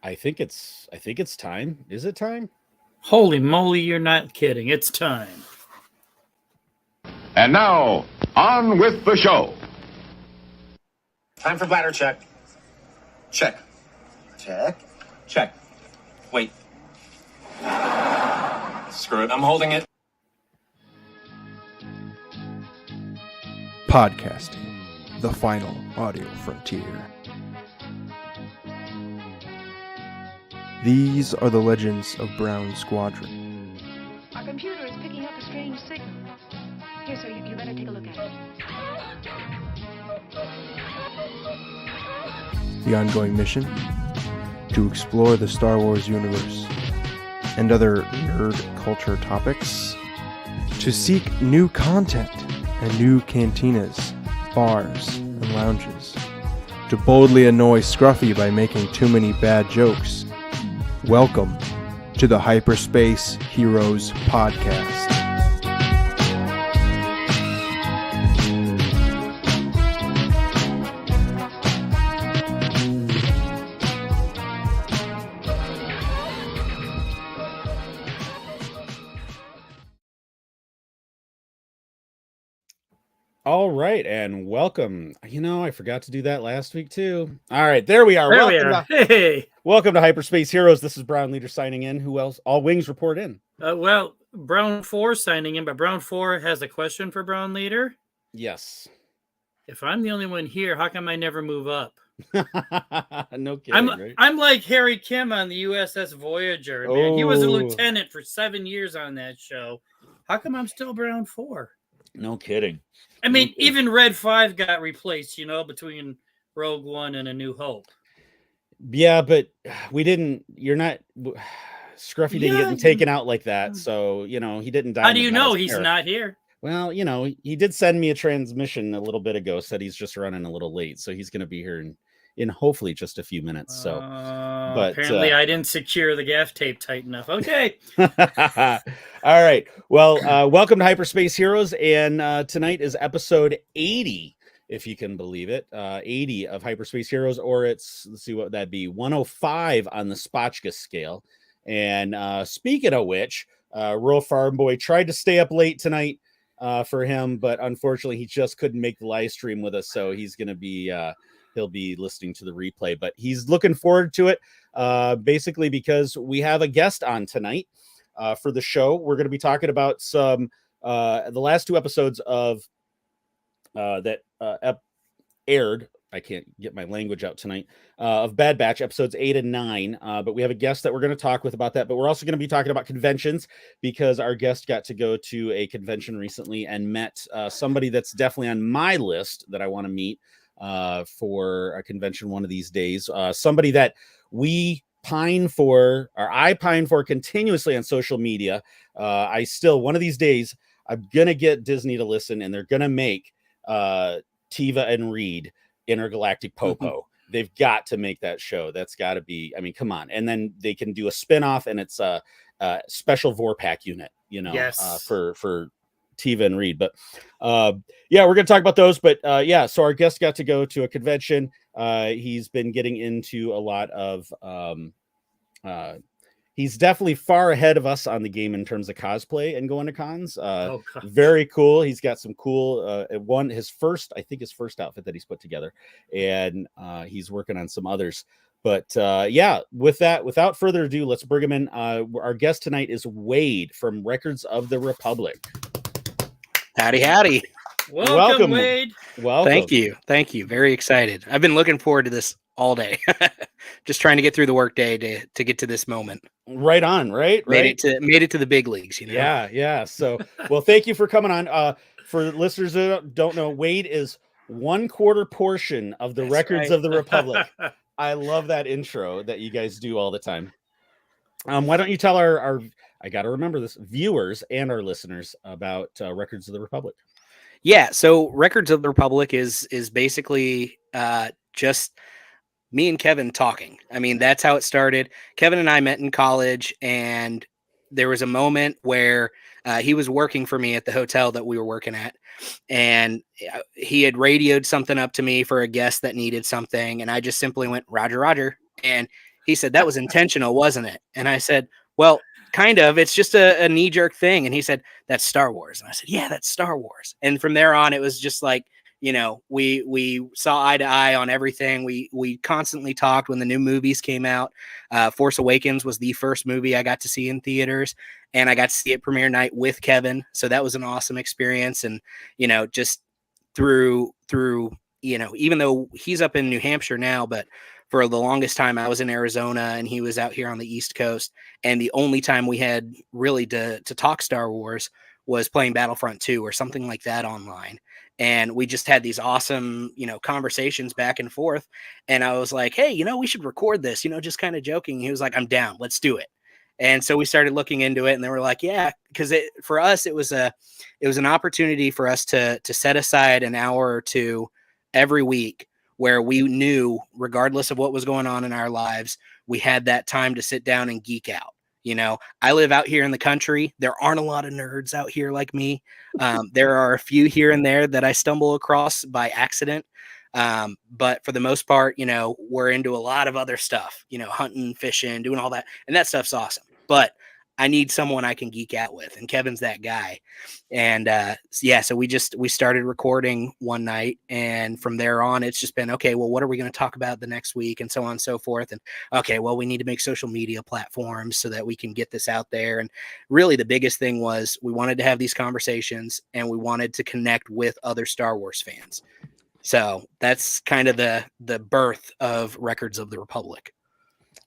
I think it's time. Is it time? Holy moly, you're not kidding. It's time. And now, on with the show. Time for bladder check. Check. Check. Check. Wait. Screw it. I'm holding it. Podcasting, the final audio frontier. These are the legends of Brown Squadron. Our computer is picking up a strange signal. Here, sir, you better take a look at it. The ongoing mission? To explore the Star Wars universe and other nerd culture topics. To seek new content and new cantinas, bars, and lounges. To boldly annoy Scruffy by making too many bad jokes. Welcome to the Hyperspace Heroes Podcast. All right, and welcome. I forgot to do that last week too. All right, there we are. There we are. Hey. Welcome to Hyperspace Heroes. This is Brown Leader signing in. Who else? All Wings report in. Well, Brown 4 signing in, but Brown 4 has a question for Brown Leader. Yes. If I'm the only one here, how come I never move up? No kidding, right? I'm like Harry Kim on the USS Voyager. Man. He was a lieutenant for 7 years on that show. How come I'm still Brown 4? No kidding. I mean, even Red 5 got replaced, between Rogue One and A New Hope. Yeah, but Scruffy didn't get taken out like that. So, he didn't die. How do you know he's not here? Well, he did send me a transmission a little bit ago, said he's just running a little late. So he's going to be here in hopefully just a few minutes. So, but apparently I didn't secure the gaff tape tight enough. Okay. All right. Well, welcome to Hyperspace Heroes. And tonight is episode 80, if you can believe it. 80 of Hyperspace Heroes, or let's see what that'd be, 105 on the Spotchka scale. And speaking of which, Rural Farm Boy tried to stay up late tonight for him, but unfortunately he just couldn't make the live stream with us. So he's going to be, he'll be listening to the replay, but he's looking forward to it basically because we have a guest on tonight for the show. We're going to be talking about some the last two episodes of that aired. I can't get my language out tonight of Bad Batch episodes 8 and 9. But we have a guest that we're going to talk with about that. But we're also going to be talking about conventions because our guest got to go to a convention recently and met somebody that's definitely on my list that I want to meet for a convention one of these days. Somebody that I pine for continuously on social media. One of these days, I'm going to get Disney to listen, and they're going to make Tiva and Reed Intergalactic Popo. They've got to make that show. That's got to be, come on. And then they can do a spinoff, and it's a special Vorpack unit, Yes. For Tiva and Reed. But we're going to talk about those. But so our guest got to go to a convention. He's been getting into a lot of he's definitely far ahead of us on the game in terms of cosplay and going to cons. Very cool. He's got some cool his first outfit that he's put together, and he's working on some others. But with that, without further ado, let's bring him in. Our guest tonight is Wade from Records of the Republic. Howdy. Welcome, Wade. Welcome. Thank you. Very excited. I've been looking forward to this all day. Just trying to get through the workday to get to this moment. Right on, right? Made it to the big leagues, Yeah. So, well, thank you for coming on. For listeners that don't know, Wade is 1/4 portion of the Records of the Republic. I love that intro that you guys do all the time. Why don't you tell our I got to remember this, viewers and our listeners about Records of the Republic? Yeah, so Records of the Republic is basically just me and Kevin talking. I mean, that's how it started. Kevin and I met in college, and there was a moment where he was working for me at the hotel that we were working at, and he had radioed something up to me for a guest that needed something, and I just simply went, Roger, Roger. And He said, that was intentional, wasn't it? And I said, well, kind of. It's just a knee jerk thing. And he said, that's Star Wars. And I said, yeah, that's Star Wars. And from there on, it was just like, we saw eye to eye on everything. We constantly talked when the new movies came out. Force Awakens was the first movie I got to see in theaters, and I got to see it premiere night with Kevin. So that was an awesome experience. And, just through, even though he's up in New Hampshire now, but for the longest time I was in Arizona and he was out here on the East Coast. And the only time we had really to talk Star Wars was playing Battlefront 2 or something like that online. And we just had these awesome, conversations back and forth. And I was like, hey, we should record this, just kind of joking. He was like, I'm down, let's do it. And so we started looking into it, and then we're like, yeah, because for us, it was an opportunity for us to set aside an hour or two every week where we knew, regardless of what was going on in our lives, we had that time to sit down and geek out. I live out here in the country. There aren't a lot of nerds out here like me. There are a few here and there that I stumble across by accident. But for the most part, we're into a lot of other stuff, hunting, fishing, doing all that. And that stuff's awesome. But I need someone I can geek out with. And Kevin's that guy. And so we started recording one night. And from there on, it's just been, okay, well, what are we going to talk about the next week? And so on and so forth. And okay, well, we need to make social media platforms so that we can get this out there. And really the biggest thing was we wanted to have these conversations and we wanted to connect with other Star Wars fans. So that's kind of the birth of Records of the Republic.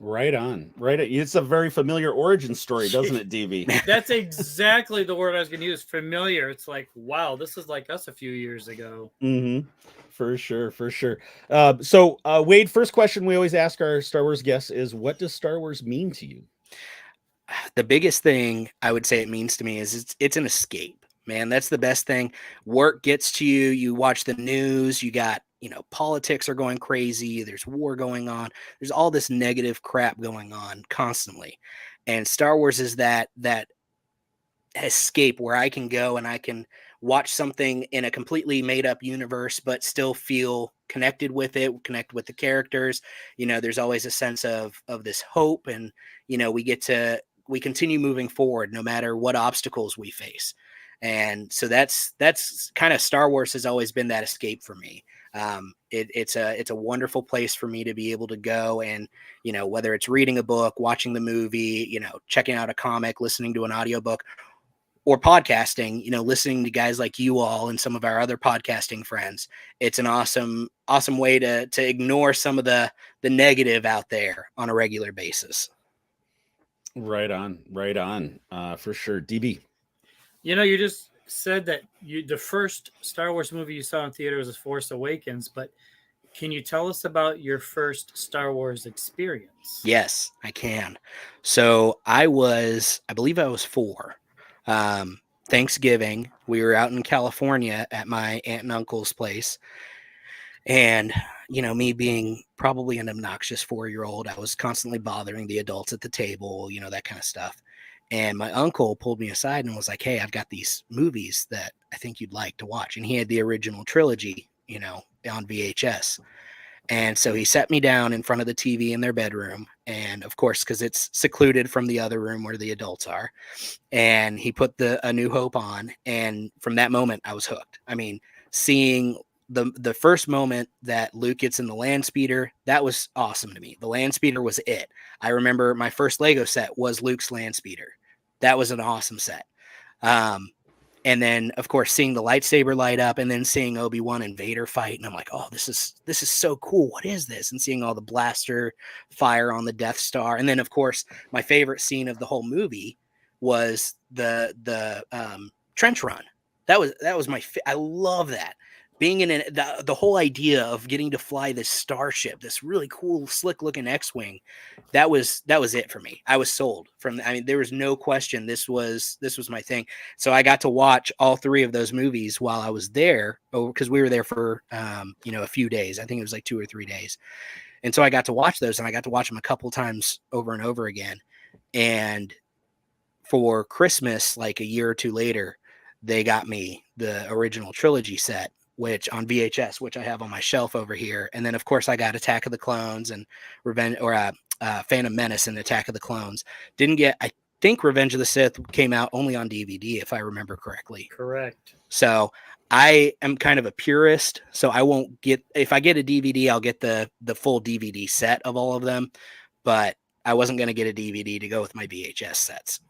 Right on. Right. It's a very familiar origin story, doesn't it, DB? That's exactly the word I was going to use. Familiar. It's like, wow, this is like us a few years ago. Mm-hmm. For sure. So Wade, first question we always ask our Star Wars guests is, what does Star Wars mean to you? The biggest thing I would say it means to me is it's an escape, man. That's the best thing. Work gets to you. You watch the news. You got, politics are going crazy. There's war going on. There's all this negative crap going on constantly. And Star Wars is that escape where I can go and I can watch something in a completely made up universe, but still feel connected with it, connect with the characters. There's always a sense of this hope, and, we continue moving forward no matter what obstacles we face. And so that's kind of Star Wars has always been that escape for me. It's a wonderful place for me to be able to go and, whether it's reading a book, watching the movie, checking out a comic, listening to an audiobook, or podcasting, listening to guys like you all and some of our other podcasting friends. It's an awesome way to ignore some of the negative out there on a regular basis. Right on. For sure. DB. You just said that the first Star Wars movie you saw in theater was Force Awakens, but can you tell us about your first Star Wars experience? Yes, I can. So I believe I was 4. Thanksgiving, we were out in California at my aunt and uncle's place. And, me being probably an obnoxious 4-year-old, I was constantly bothering the adults at the table, that kind of stuff. And my uncle pulled me aside and was like, hey, I've got these movies that I think you'd like to watch. And he had the original trilogy, on VHS. And so he set me down in front of the TV in their bedroom. And of course, because it's secluded from the other room where the adults are. And he put A New Hope on. And from that moment, I was hooked. I mean, seeing the first moment that Luke gets in the land speeder, that was awesome to me. The land speeder was it. I remember my first Lego set was Luke's land speeder. That was an awesome set. And then, of course, seeing the lightsaber light up and then seeing Obi-Wan and Vader fight. And I'm like, oh, this is so cool. What is this? And seeing all the blaster fire on the Death Star. And then, of course, my favorite scene of the whole movie was the trench run. That was I love that. Being in the whole idea of getting to fly this starship, this really cool, slick looking X-Wing, that was it for me. I was sold there was no question. This was my thing. So I got to watch all 3 of those movies while I was there, because we were there for, a few days. I think it was like 2 or 3 days. And so I got to watch those, and I got to watch them a couple times over and over again. And for Christmas, like a year or 2 later, they got me the original trilogy set, which on VHS, which I have on my shelf over here. And then of course I got Attack of the Clones and Phantom Menace and Attack of the Clones. Didn't get, I think Revenge of the Sith came out only on DVD, if I remember correctly. Correct. So I am kind of a purist. So I won't get, if I get a DVD, I'll get the full DVD set of all of them. But I wasn't going to get a DVD to go with my VHS sets.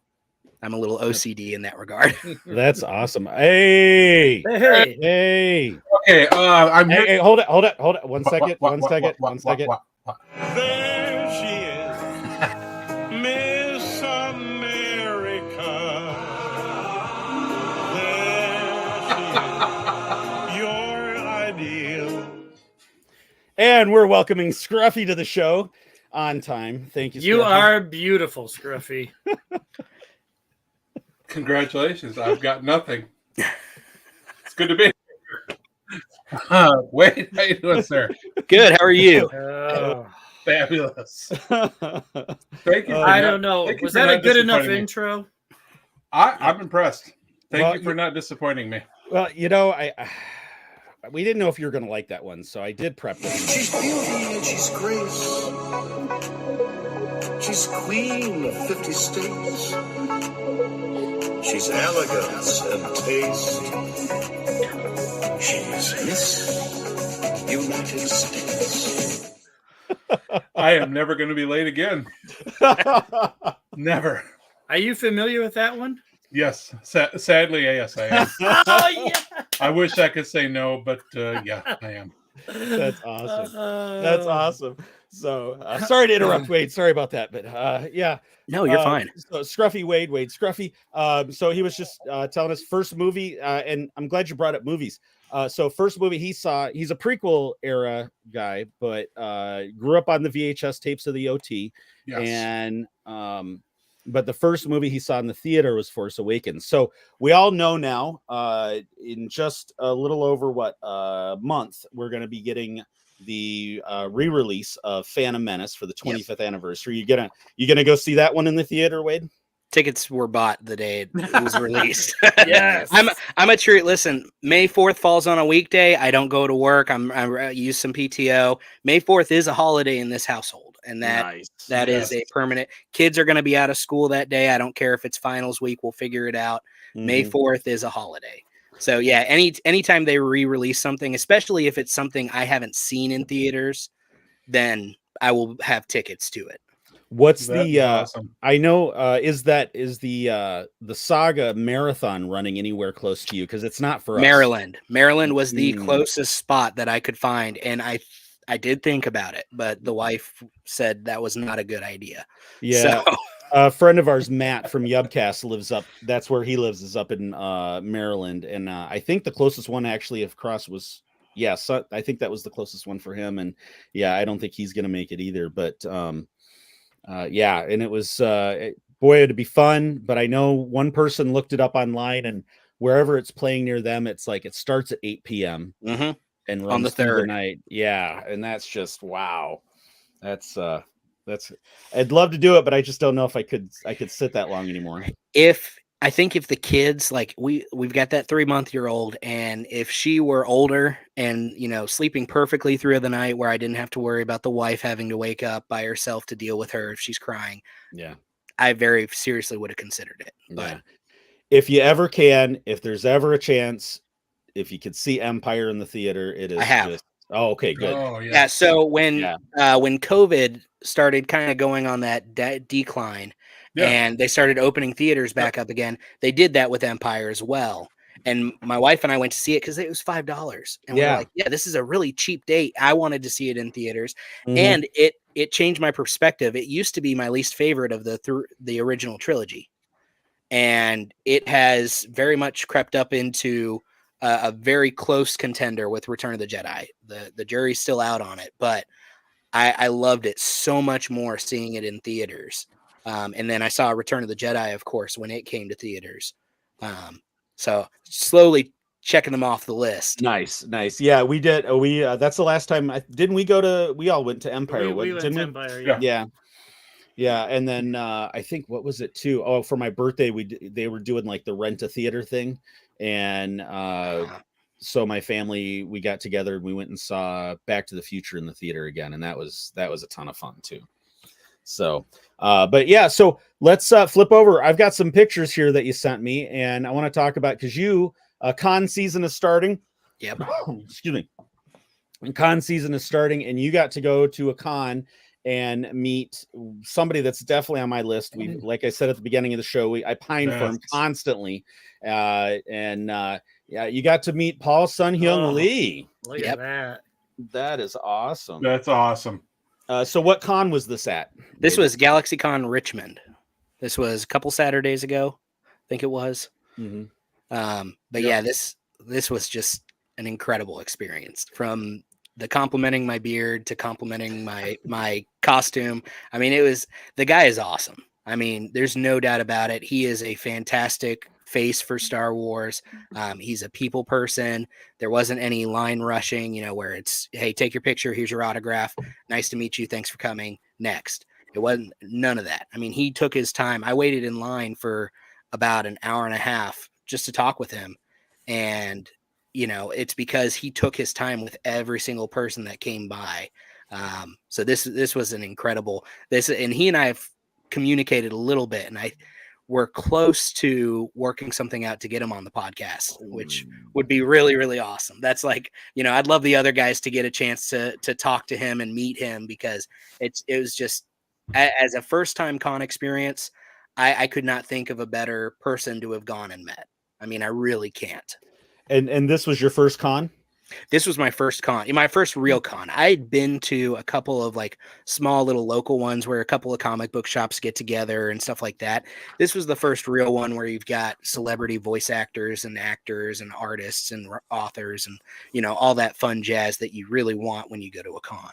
I'm a little OCD in that regard. That's awesome. Hey, Hey, hey, Okay, I'm here. hey, hold it. One second. There she is, Miss America. There she is, your ideal. And we're welcoming Scruffy to the show on time. Thank you, you Scruffy. are beautiful, Scruffy. Congratulations. I've got nothing. It's good to be here. Wait, how you doing, sir? Good. How are you? Oh, Fabulous. Thank you. I don't know. Was that a good enough intro? I'm impressed. Thank Well, you for not disappointing me. Well, you know, we didn't know if you were going to like that one, so I did prep this. She's beauty and she's grace. She's queen of 50 states. She's elegance and taste. She's Miss United States. I am never going to be late again. Never. Are you familiar with that one? Yes. Sadly, yes, I am. Oh, yeah. I wish I could say no, but yeah, I am. That's awesome. That's awesome. So sorry to interrupt, Wade. Sorry about that, but yeah. No, you're fine. So Scruffy Wade Scruffy. So he was just telling us first movie, and I'm glad you brought up movies. So first movie he saw, he's a prequel era guy, but grew up on the VHS tapes of the OT. Yes. And but the first movie he saw in the theater was Force Awakens. So we all know now, in just a little over a month, we're going to be getting the re-release of Phantom Menace for the 25th anniversary. You gonna go see that one in the theater, Wade? Tickets were bought the day it was released. Yes. I'm a true. Listen, May 4th falls on a weekday. I don't go to work. I use some PTO. May 4th is a holiday in this household, and that is a permanent. Kids are going to be out of school that day. I don't care if it's finals week. We'll figure it out. May 4th is a holiday. So yeah, anytime they re-release something, especially if it's something I haven't seen in theaters, then I will have tickets to it. What's That's the awesome. I know is the Saga marathon running anywhere close to you? Because it's not for us. Maryland was the closest spot that I could find, and I did think about it, but the wife said that was not a good idea. Yeah. So, a friend of ours, Matt from Yubcast, lives up. That's where he lives, is up in Maryland, and I think the closest one actually across was so I think that was the closest one for him, and yeah, I don't think he's gonna make it either. But yeah, and it was boy, it'd be fun. But I know one person looked it up online, and wherever it's playing near them, it's like it starts at 8 p.m. And runs on the through 3rd night. Yeah, and that's just wow. That's I'd love to do it, but I just don't know if I could sit that long anymore. I think if the kids, like we've got that 3-month-old, and if she were older and, sleeping perfectly through the night where I didn't have to worry about the wife having to wake up by herself to deal with her if she's crying. Yeah. I very seriously would have considered it. But yeah. If you ever can, if there's ever a chance, if you could see Empire in the theater, it is. I have. Just, oh, okay, good. Oh, yeah. Yeah. So when COVID started kind of going on that decline, and they started opening theaters back up again, they did that with Empire as well. And my wife and I went to see it because it was $5. And we were like, yeah, this is a really cheap date. I wanted to see it in theaters. And it changed my perspective. It used to be my least favorite of the original trilogy. And it has very much crept up into a very close contender with Return of the Jedi. The jury's still out on it, but I loved it so much more seeing it in theaters. And then I saw Return of the Jedi, of course, when it came to theaters. So slowly checking them off the list. Nice. Yeah, we did. That's the last time. We all went to Empire. We went to Empire. Yeah. And then I think, what was it too? Oh, for my birthday, they were doing like the rent a theater thing. And so my family, we got together and we went and saw Back to the Future in the theater again. And that was a ton of fun too. So, but yeah, so let's flip over. I've got some pictures here that you sent me, and I want to talk about because con season is starting. Yep. Excuse me. And con season is starting, and you got to go to a con and meet somebody that's definitely on my list. We, like I said at the beginning of the show, I pine for him constantly, yeah, you got to meet Paul Sun-Hyung Lee. Look at that. That is awesome. That's awesome. So what con was this at? This was GalaxyCon Richmond. This was a couple Saturdays ago, I think it was. But yeah, this was just an incredible experience, from the complimenting my beard to complimenting my costume. I mean, the guy is awesome. I mean, there's no doubt about it. He is a fantastic face for Star Wars. He's a people person. There wasn't any line rushing, where it's, hey, take your picture. Here's your autograph. Nice to meet you. Thanks for coming. Next. It wasn't none of that. I mean, he took his time. I waited in line for about an hour and a half just to talk with him. And, it's because he took his time with every single person that came by. So this was an incredible, and he and I have communicated a little bit, and we're close to working something out to get him on the podcast, which would be really, really awesome. That's like, I'd love the other guys to get a chance to talk to him and meet him, because it was just, as a first-time con experience, I could not think of a better person to have gone and met. I mean, I really can't. And this was your first con? This was my first con, my first real con. I'd been to a couple of like small little local ones where a couple of comic book shops get together and stuff like that. This was the first real one where you've got celebrity voice actors and artists and authors and, all that fun jazz that you really want when you go to a con.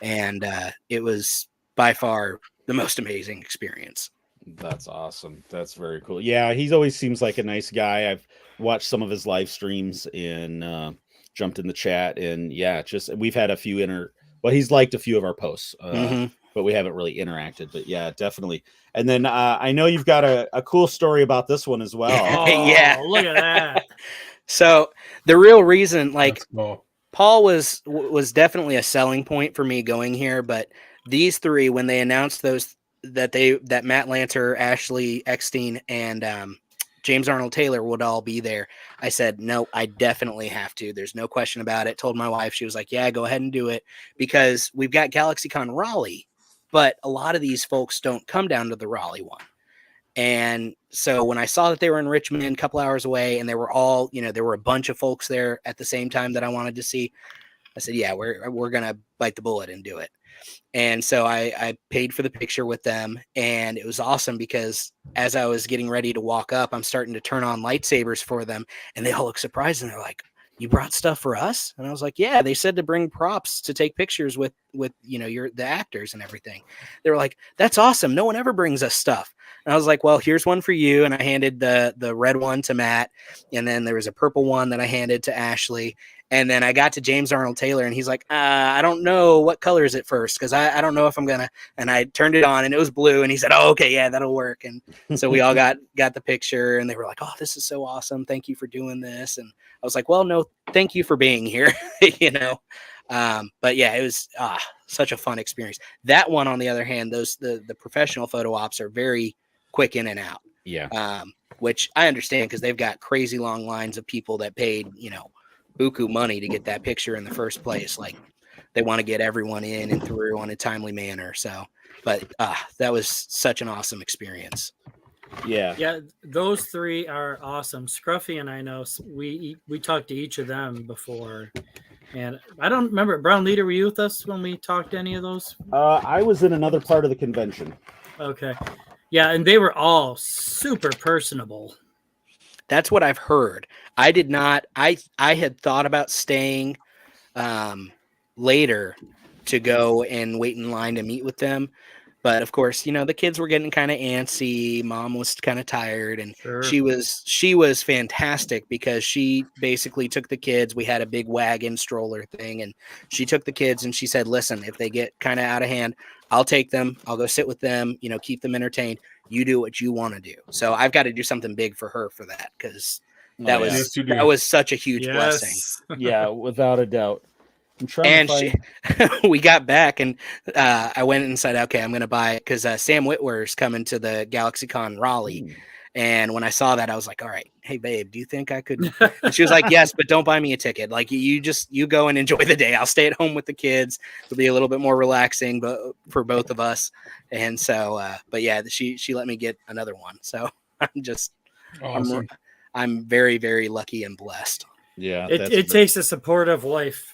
And it was by far the most amazing experience. That's awesome. That's very cool. Yeah, he always seems like a nice guy. I've watched some of his live streams and jumped in the chat, and yeah, we've had a few he's liked a few of our posts, but we haven't really interacted. But yeah, definitely. And then I know you've got a cool story about this one as well. Yeah, look at that. So the real reason, like, Cool. Paul was definitely a selling point for me going here, but these three, when they announced that Matt Lanter, Ashley Eckstein, and James Arnold Taylor would all be there, I said, no, I definitely have to. There's no question about it. Told my wife, she was like, yeah, go ahead and do it, because we've got GalaxyCon Raleigh, but a lot of these folks don't come down to the Raleigh one. And so when I saw that they were in Richmond, a couple hours away, and they were all, there were a bunch of folks there at the same time that I wanted to see, I said, yeah, we're going to bite the bullet and do it. And so I paid for the picture with them, and it was awesome because as I was getting ready to walk up, I'm starting to turn on lightsabers for them, and they all look surprised, and they're like, you brought stuff for us? And I was like, yeah, they said to bring props to take pictures with the actors and everything. They were like, that's awesome. No one ever brings us stuff. And I was like, well, here's one for you. And I handed the red one to Matt, and then there was a purple one that I handed to Ashley. And then I got to James Arnold Taylor, and he's like, I don't know what color is it first, because I don't know if I'm going to. And I turned it on, and it was blue. And he said, oh, okay, yeah, that'll work. And so we all got the picture, and they were like, oh, this is so awesome. Thank you for doing this. And I was like, well, no, thank you for being here, But yeah, it was such a fun experience. That one, on the other hand, the professional photo ops are very quick in and out. Yeah. Which I understand, because they've got crazy long lines of people that paid, buku money to get that picture in the first place. Like, they want to get everyone in and through on a timely manner. So, but that was such an awesome experience. Yeah, those three are awesome. Scruffy and I know we talked to each of them before, and I don't remember. Brown Leader, were you with us when we talked to any of those? I was in another part of the convention. Okay, yeah, and they were all super personable. That's what I've heard. I did not. I had thought about staying later to go and wait in line to meet with them. But of course, the kids were getting kind of antsy. Mom was kind of tired, and Sure. she was fantastic, because she basically took the kids. We had a big wagon stroller thing, and she took the kids, and she said, listen, if they get kind of out of hand, I'll take them. I'll go sit with them, keep them entertained. You do what you want to do. So I've got to do something big for her for that, because that was such a huge blessing. Yeah, without a doubt. I'm trying to find. we got back and I went and said, okay, I'm going to buy it because Sam Witwer's coming to the GalaxyCon Raleigh. Ooh. And when I saw that, I was like, all right, hey, babe, do you think I could? And she was like, yes, but don't buy me a ticket. Like you go and enjoy the day. I'll stay at home with the kids. It'll be a little bit more relaxing, but for both of us. And so, but yeah, she let me get another one. So I'm just, Awesome. I'm very, very lucky and blessed. Yeah, It takes a supportive wife.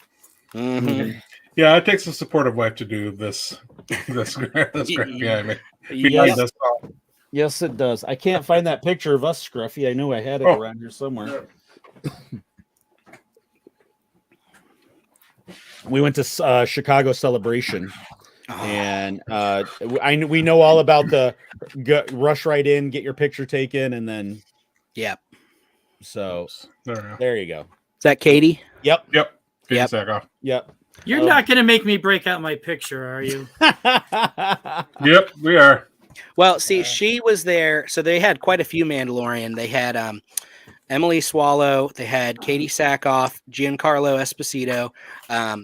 Mm-hmm. Yeah, it takes a supportive wife to do this crap behind me. Yes. This song. Yes, it does. I can't find that picture of us, Scruffy. I know I had it around here somewhere. We went to Chicago Celebration, and we know all about the rush right in, get your picture taken, and then So there you go. Is that Katie? Yep. Yep. You're not going to make me break out my picture, are you? Yep, we are. Well, see, she was there. So they had quite a few Mandalorian. They had Emily Swallow. They had Katie Sackhoff, Giancarlo Esposito.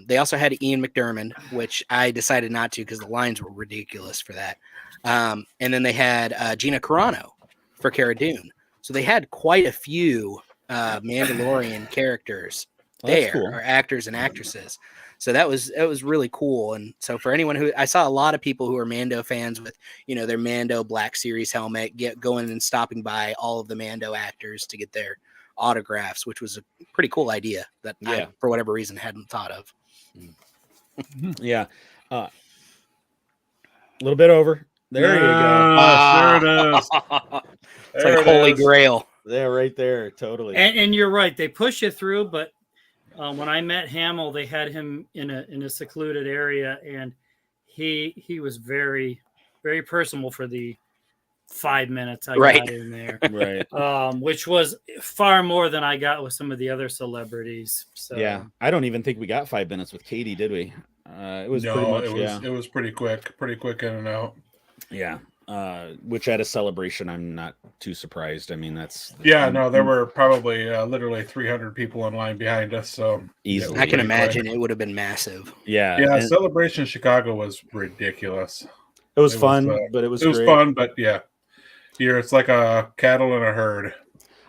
They also had Ian McDermott, which I decided not to because the lines were ridiculous for that. And then they had Gina Carano for Cara Dune. So they had quite a few Mandalorian characters there, cool. or actors and actresses. So it was really cool. And so for anyone who, I saw a lot of people who are Mando fans with, their Mando Black Series helmet, going and stopping by all of the Mando actors to get their autographs, which was a pretty cool idea that I, for whatever reason, hadn't thought of. Yeah. A little bit over. There you go. There it is. It's like Holy Grail. Yeah, right there. Totally. And you're right. They push you through, but when I met Hamill, they had him in a secluded area, and he was very, very personable for the 5 minutes I got in there. Right. Which was far more than I got with some of the other celebrities. So yeah, I don't even think we got 5 minutes with Katie, did we? It was pretty much. It was pretty quick in and out. Yeah. Which at a celebration, I'm not too surprised. I mean, there were probably literally 300 people in line behind us. So easily, I can imagine it would have been massive. Yeah. Celebration Chicago was ridiculous. It was fun, but it was fun, but yeah, it's like a cattle in a herd.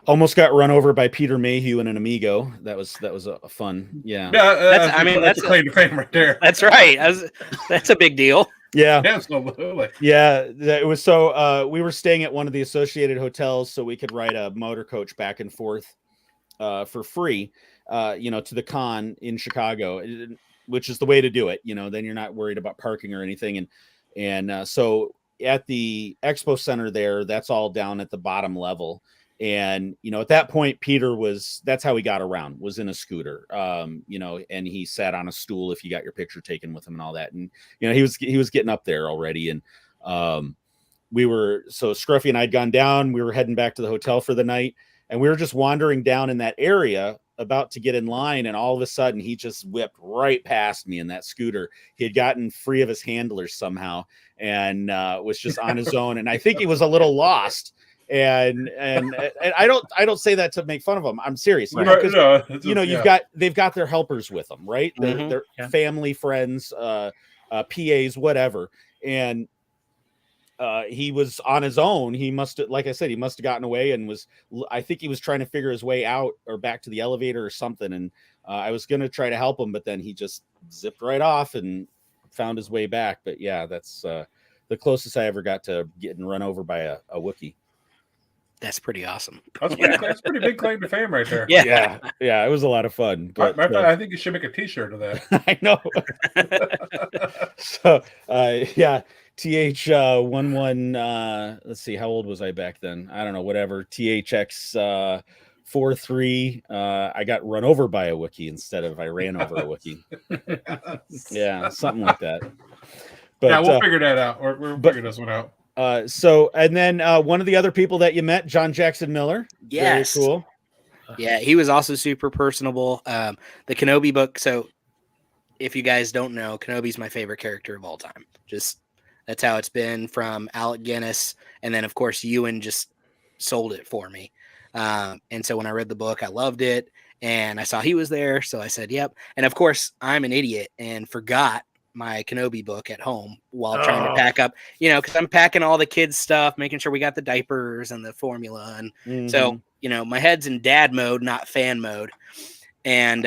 Almost got run over by Peter Mayhew and an Amigo. That was a fun. Yeah. That's a claim to fame right there. That's right. That's a big deal. Yeah, absolutely. Yeah, it was so. We were staying at one of the associated hotels, so we could ride a motor coach back and forth for free, to the con in Chicago, which is the way to do it. Then you're not worried about parking or anything, and so at the expo center there, that's all down at the bottom level. And, at that point, Peter that's how he got around, was in a scooter, and he sat on a stool if you got your picture taken with him and all that. And, he was getting up there already. And so Scruffy and I'd gone down, we were heading back to the hotel for the night, and we were just wandering down in that area about to get in line. And all of a sudden he just whipped right past me in that scooter. He had gotten free of his handlers somehow and was just on his own. And I think he was a little lost. And I don't say that to make fun of them. I'm serious. They've got their helpers with them, right? Their family, friends, PAs, whatever. And he was on his own. He must have, like I said, gotten away and I think he was trying to figure his way out or back to the elevator or something. And I was going to try to help him, but then he just zipped right off and found his way back. But yeah, that's the closest I ever got to getting run over by a Wookiee. That's pretty awesome. That's a pretty big claim to fame right there. Yeah. It was a lot of fun. But I think you should make a T-shirt of that. I know. So, TH11. Let's see, how old was I back then? I don't know. Whatever. THX 43. I got run over by a Wookiee instead of I ran over a Wookiee. Yeah, something like that. But we'll figure that out. We'll figure this one out. And then one of the other people that you met, John Jackson Miller. Yes. Very cool. Yeah, he was also super personable. The Kenobi book. So if you guys don't know, Kenobi's my favorite character of all time. Just that's how it's been from Alec Guinness. And then of course Ewan just sold it for me. And so when I read the book, I loved it. and I saw he was there, so I said, "Yep." And of course, I'm an idiot and forgot my Kenobi book at home while trying to pack up, because I'm packing all the kids' stuff, making sure we got the diapers and the formula, and so my head's in dad mode, not fan mode. And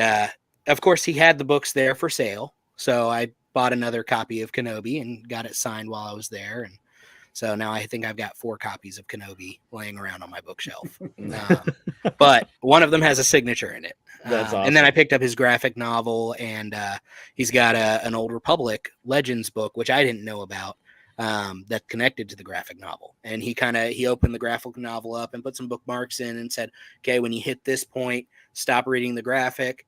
of course, he had the books there for sale, so I bought another copy of Kenobi and got it signed while I was there, and so now I think I've got 4 copies of Kenobi laying around on my bookshelf. But one of them has a signature in it. That's awesome. And then I picked up his graphic novel, and he's got an Old Republic Legends book, which I didn't know about, that connected to the graphic novel. And he opened the graphic novel up and put some bookmarks in and said, okay, when you hit this point, stop reading the graphic,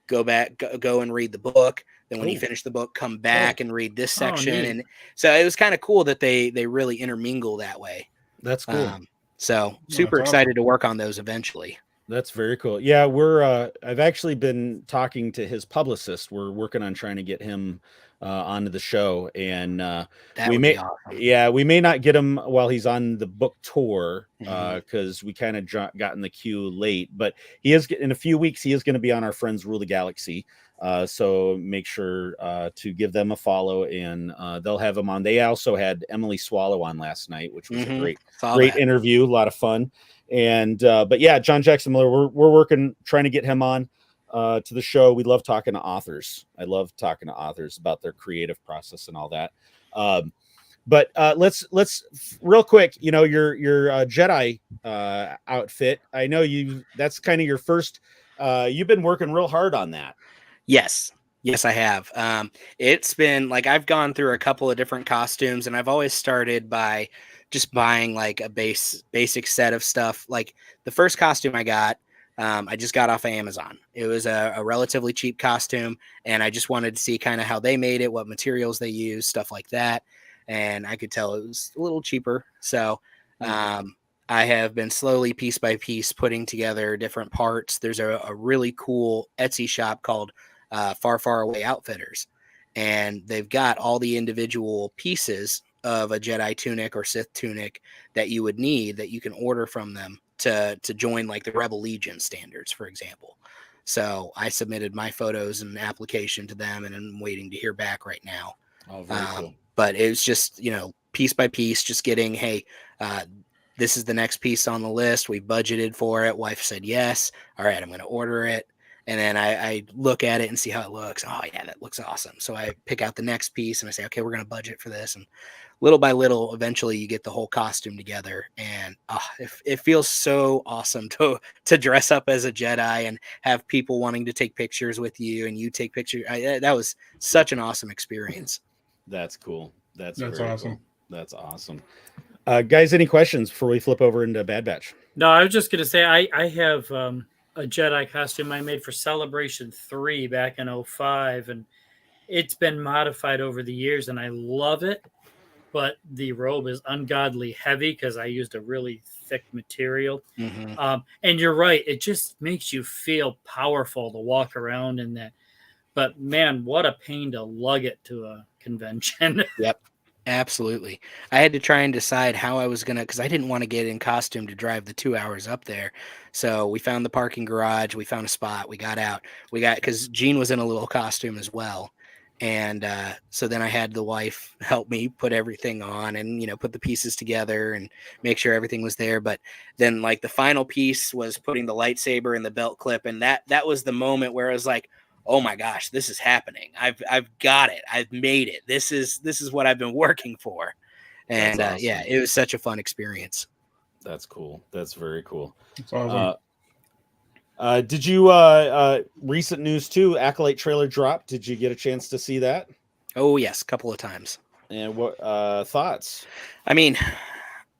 go and read the book. Then when you finish the book, come back and read this section. And so it was kind of cool that they really intermingle that way. That's cool. So super excited to work on those eventually. That's very cool. Yeah, I've actually been talking to his publicist. We're working on trying to get him onto the show, and we may not get him while he's on the book tour because we kind of got in the queue late. But he is in a few weeks. He is going to be on our friends Rule the Galaxy. So make sure to give them a follow, and they'll have him on. They also had Emily Swallow on last night, which was a great interview, a lot of fun. And but yeah, John Jackson Miller, we're working, trying to get him on to the show. We love talking to authors. I love talking to authors about their creative process and all that. But let's real quick, your Jedi outfit. I know that's kind of your first. You've been working real hard on that. Yes, I have. It's been like I've gone through a couple of different costumes, and I've always started by just buying like a basic set of stuff. Like the first costume I got, I just got off of Amazon. It was a relatively cheap costume, and I just wanted to see kind of how they made it, what materials they use, stuff like that. And I could tell it was a little cheaper. So I have been slowly, piece by piece, putting together different parts. There's a really cool Etsy shop called Far, Far Away Outfitters, and they've got all the individual pieces of a Jedi tunic or Sith tunic that you would need that you can order from them to join like the Rebel Legion standards, for example. So I submitted my photos and application to them, and I'm waiting to hear back right now. Oh, very cool. But it was just, piece by piece, just getting, hey, this is the next piece on the list. We budgeted for it. Wife said yes. All right, I'm going to order it. And then I look at it and see how it looks. Oh, yeah, that looks awesome. So I pick out the next piece and I say, okay, we're going to budget for this. And little by little, eventually you get the whole costume together. And it feels so awesome to dress up as a Jedi and have people wanting to take pictures with you, and you take pictures. That was such an awesome experience. That's cool. That's awesome. Cool. That's awesome. Guys, any questions before we flip over into Bad Batch? No, I was just going to say I have a Jedi costume I made for Celebration 3 back in 2005, and it's been modified over the years, and I love it. But the robe is ungodly heavy because I used a really thick material. Mm-hmm. And you're right. It just makes you feel powerful to walk around in that. But man, what a pain to lug it to a convention. Yep. Absolutely. I had to try and decide how I was going to, because I didn't want to get in costume to drive the 2 hours up there. So we found the parking garage. We found a spot. We got out. Because Gene was in a little costume as well. And so then I had the wife help me put everything on and, put the pieces together and make sure everything was there. But then like the final piece was putting the lightsaber in the belt clip. And that was the moment where I was like, oh my gosh, this is happening. I've got it. I've made it. This is what I've been working for. And awesome. Yeah, it was such a fun experience. That's cool. That's very cool. That's awesome. Did you recent news too? Acolyte trailer dropped. Did you get a chance to see that? Oh yes, a couple of times. And what thoughts? I mean,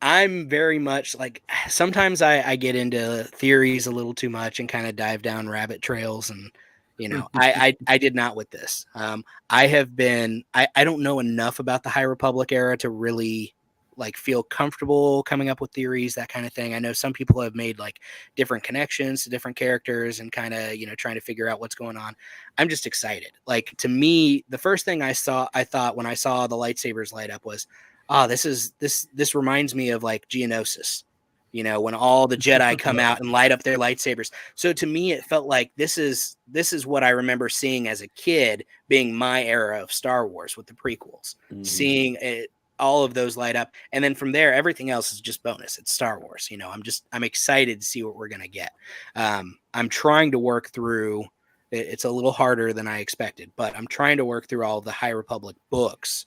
I'm very much like, sometimes I get into theories a little too much and kind of dive down rabbit trails, and I did not with this. I don't know enough about the High Republic era to really like feel comfortable coming up with theories, that kind of thing. I know some people have made like different connections to different characters and kind of, trying to figure out what's going on. I'm just excited. Like, to me, the first thing I thought when I saw the lightsabers light up was, this reminds me of like Geonosis, when all the Jedi come out and light up their lightsabers. So to me, it felt like this is what I remember seeing as a kid, being my era of Star Wars with the prequels, seeing it, all of those light up. And then from there, everything else is just bonus. It's Star Wars. I'm excited to see what we're going to get. I'm trying to work through, it's a little harder than I expected, but I'm trying to work through all the High Republic books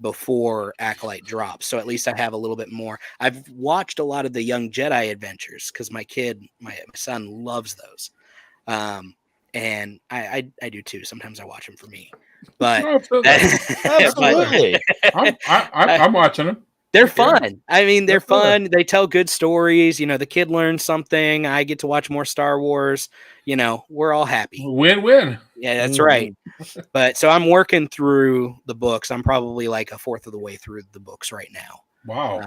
before Acolyte drops. So at least I have a little bit more. I've watched a lot of the Young Jedi adventures because my son loves those. And I do too. Sometimes I watch them for me, but Absolutely. I'm watching them. They're fun. I mean, they're fun. They tell good stories. The kid learns something. I get to watch more Star Wars. We're all happy. Win-win. Yeah, that's right. But so I'm working through the books. I'm probably like a fourth of the way through the books right now. Wow.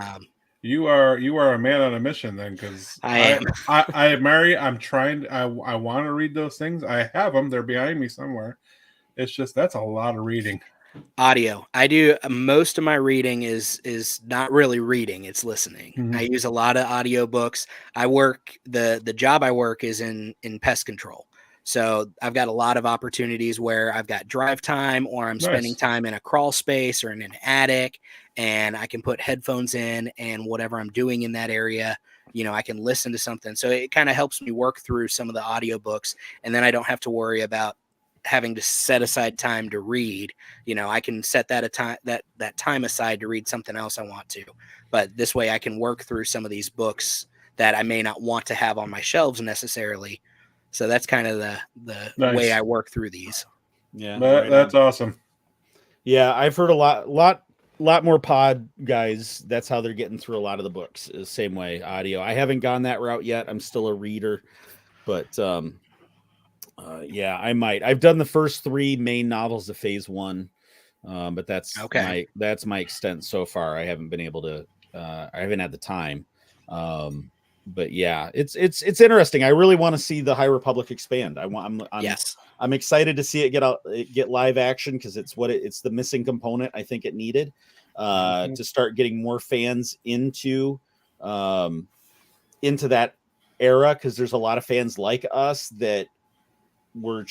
You are a man on a mission then, because I am. I admire you. I'm trying. I want to read those things. I have them. They're behind me somewhere. It's just that's a lot of reading. Audio. I do most of my reading is not really reading, it's listening. I use a lot of audio books. I work the job I work is in pest control. So I've got a lot of opportunities where I've got drive time, or I'm spending time in a crawl space or in an attic, and I can put headphones in, and whatever I'm doing in that area, I can listen to something. So it kind of helps me work through some of the audiobooks, and then I don't have to worry about having to set aside time to read. I can set that time aside to read something else I want to. But this way I can work through some of these books that I may not want to have on my shelves necessarily. So that's kind of the way I work through these. Yeah, that's awesome. Yeah, I've heard a lot more pod guys. That's how they're getting through a lot of the books. Is the same way, audio. I haven't gone that route yet. I'm still a reader, but yeah, I might. I've done the first 3 main novels of Phase 1, but that's my extent so far. I haven't been able to. I haven't had the time. But yeah, it's interesting. I really want to see the High Republic expand. I'm excited to see it get live action, because it's the missing component I think it needed to start getting more fans into that era, because there's a lot of fans like us that we're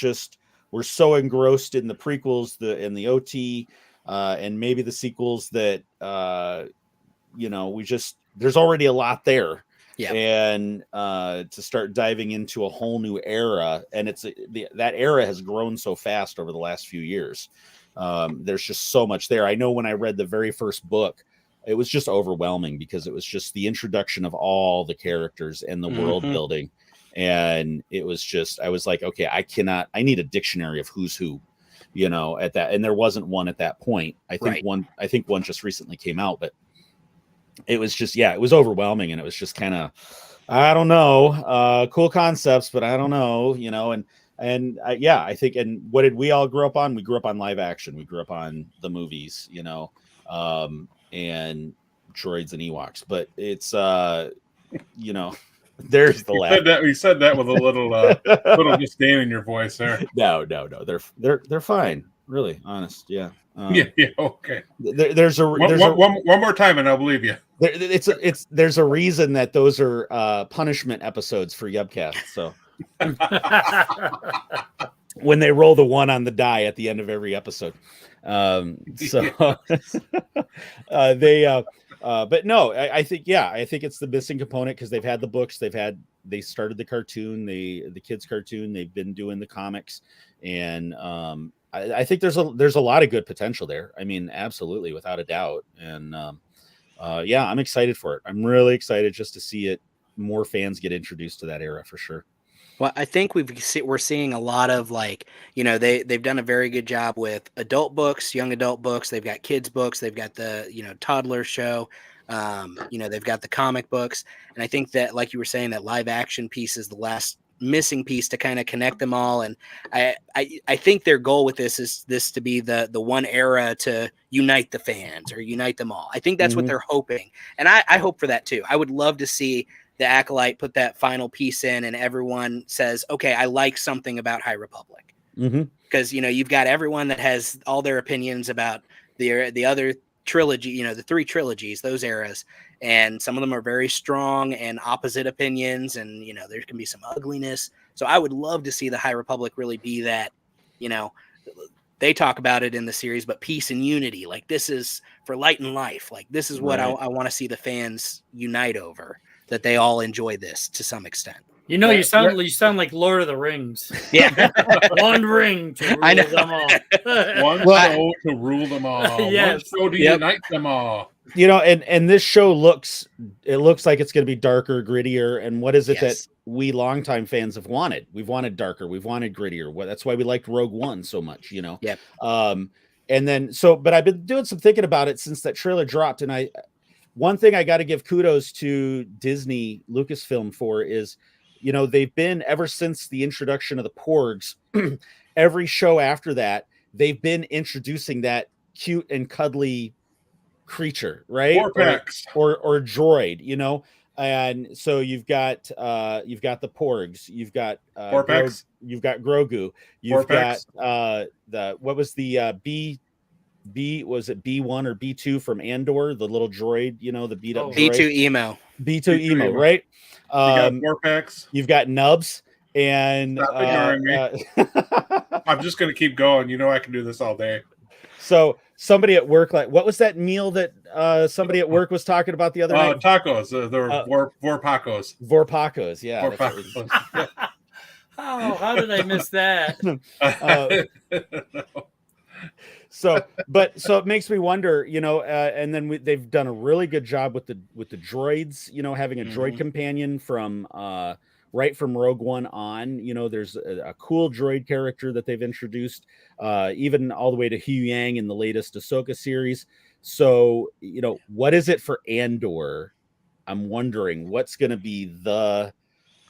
so engrossed in the prequels, and the OT, and maybe the sequels that there's already a lot there. Yeah. And to start diving into a whole new era, and that era has grown so fast over the last few years. There's just so much there. I know when I read the very first book, it was just overwhelming, because it was just the introduction of all the characters and the world building. And it was just, I was like, okay, I need a dictionary of who's who, at that. And there wasn't one at that point. I think one just recently came out, but it was just, it was overwhelming. And it was just kind of, I don't know, cool concepts, but I don't know, I think, and what did we all grow up on? We grew up on live action. We grew up on the movies, and droids and Ewoks, but it's, there's the laugh. You said that with a little disdain in your voice there. No. They're fine. Really honest. Yeah. Yeah. Okay. There's one more time and I'll believe you. There's a reason that those are punishment episodes for Yubcast. So when they roll the 1 on the die at the end of every episode. But no, I think it's the missing component, because they've had the books, they started the cartoon, the kids cartoon, they've been doing the comics, and I think there's a lot of good potential there. I mean, absolutely, without a doubt. And I'm excited for it. I'm really excited just to see more fans get introduced to that era for sure. Well, I think we're seeing a lot of they've done a very good job with adult books, young adult books. They've got kids books. They've got the toddler show. They've got the comic books, and I think that, like you were saying, that live action piece is the last missing piece to kind of connect them all. And I think their goal with this is to be the one era to unite the fans or unite them all. I think that's what they're hoping, and I hope for that too. I would love to see the Acolyte put that final piece in, and everyone says, okay, I like something about High Republic. Because, you've got everyone that has all their opinions about the other trilogy, the 3 trilogies, those eras, and some of them are very strong and opposite opinions, and there can be some ugliness. So I would love to see the High Republic really be that, they talk about it in the series, but peace and unity, like this is for light and life. Like this is what I want to see the fans unite over, that they all enjoy this to some extent. You sound like Lord of the Rings. Yeah. One ring to rule them all. One show to rule them all. Yes. One show to unite them all. And this show looks like it's going to be darker, grittier. And what is it that we longtime fans have wanted? We've wanted darker. We've wanted grittier. That's why we liked Rogue One so much, Yep. And then, but I've been doing some thinking about it since that trailer dropped. And one thing I got to give kudos to Disney Lucasfilm for is, they've been, ever since the introduction of the Porgs, every show after that, they've been introducing that cute and cuddly creature, right? Or droid, and so you've got the Porgs, you've got you've got Grogu, you've got what was the was it B1 or B2 from Andor, the little droid, the beat up droid. B2 emo, right? You got Vorpax. You've got Nubs, and I'm just gonna keep going. I can do this all day. So somebody at work, what was that meal that somebody at work was talking about the other night? Tacos. They're Vorpacos. Vorpacos, yeah. Vorpacos. How did I miss that? So it makes me wonder, and then they've done a really good job with the droids, having a droid companion from right from Rogue One on. There's a cool droid character that they've introduced, even all the way to Hu Yang in the latest Ahsoka series. So, what is it for Andor? I'm wondering what's going to be the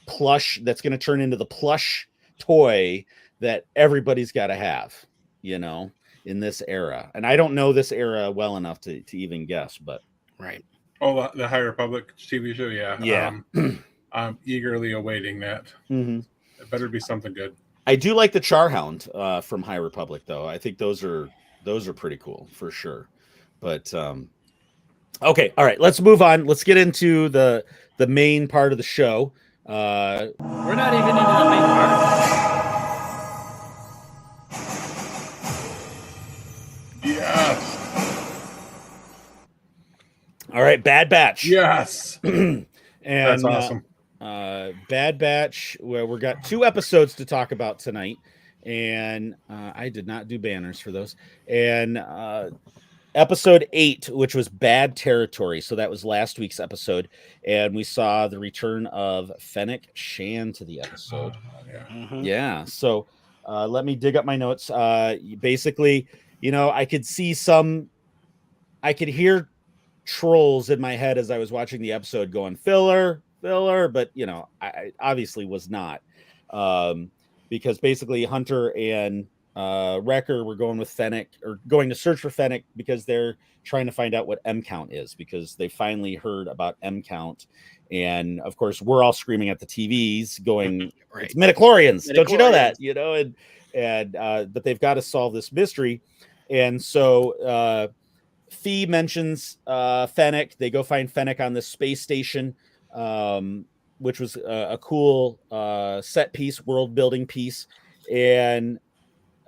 plush that's going to turn into the plush toy that everybody's got to have, in this era. And I don't know this era well enough to even guess, but right. Oh, the High Republic TV show. Yeah. I'm eagerly awaiting that. Mm-hmm. It better be something good. I do like the Charhound from High Republic, though. I think those are pretty cool for sure. But okay, all right, let's move on. Let's get into the main part of the show. We're not even into the main part. Yes. All right, Bad Batch. Yes. And that's awesome. Bad Batch, where we got 2 episodes to talk about tonight, and I did not do banners for those. And episode 8, which was Bad Territory, so that was last week's episode, and we saw the return of Fennec Shan to the episode. Yeah. So let me dig up my notes. Basically, I could hear trolls in my head as I was watching the episode going filler, but I obviously was not, because basically Hunter and Wrecker were going with Fennec, or going to search for Fennec, because they're trying to find out what M count is, because they finally heard about M count, and of course we're all screaming at the TVs going, right, it's midichlorians, don't you know that? And but they've got to solve this mystery. And so Fee mentions Fennec. They go find Fennec on this space station, which was a cool set piece, world building piece. And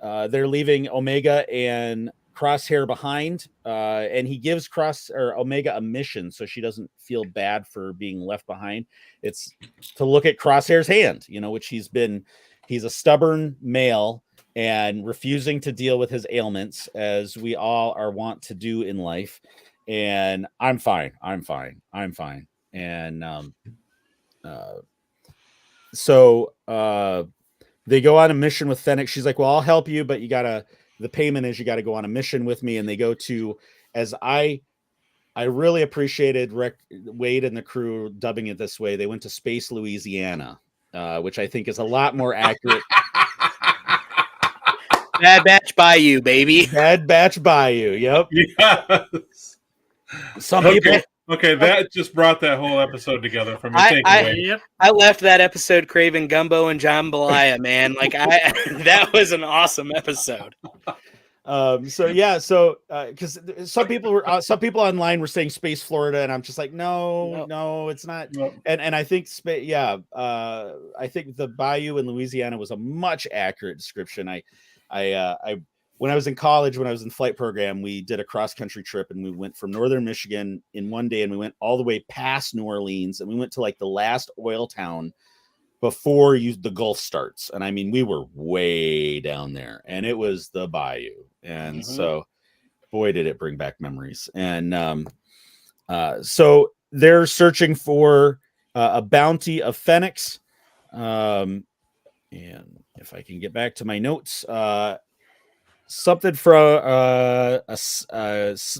they're leaving Omega and Crosshair behind. And he gives Omega a mission so she doesn't feel bad for being left behind. It's to look at Crosshair's hand, which he's a stubborn male and refusing to deal with his ailments, as we all are wont to do in life. And I'm fine. And so they go on a mission with Fennec. She's like, well, I'll help you, but the payment is you got to go on a mission with me. And they go to, as I really appreciated Wade and the crew dubbing it this way, they went to Space Louisiana, which I think is a lot more accurate. Bad Batch Bayou, baby. Bad Batch Bayou. Yep. Yes. Some people. Okay, that just brought that whole episode together from me. I left that episode craving gumbo and jambalaya, man. Like that was an awesome episode. Because some people online were saying Space Florida, and I'm just like, no, it's not. No. And I think I think the Bayou in Louisiana was a much accurate description. I when I was in college, when I was in the flight program, we did a cross country trip, and we went from northern Michigan in one day, and we went all the way past New Orleans, and we went to like the last oil town before the Gulf starts. And I mean, we were way down there, and it was the Bayou. And so boy, did it bring back memories. And so they're searching for a bounty of Phoenix. And if I can get back to my notes, something from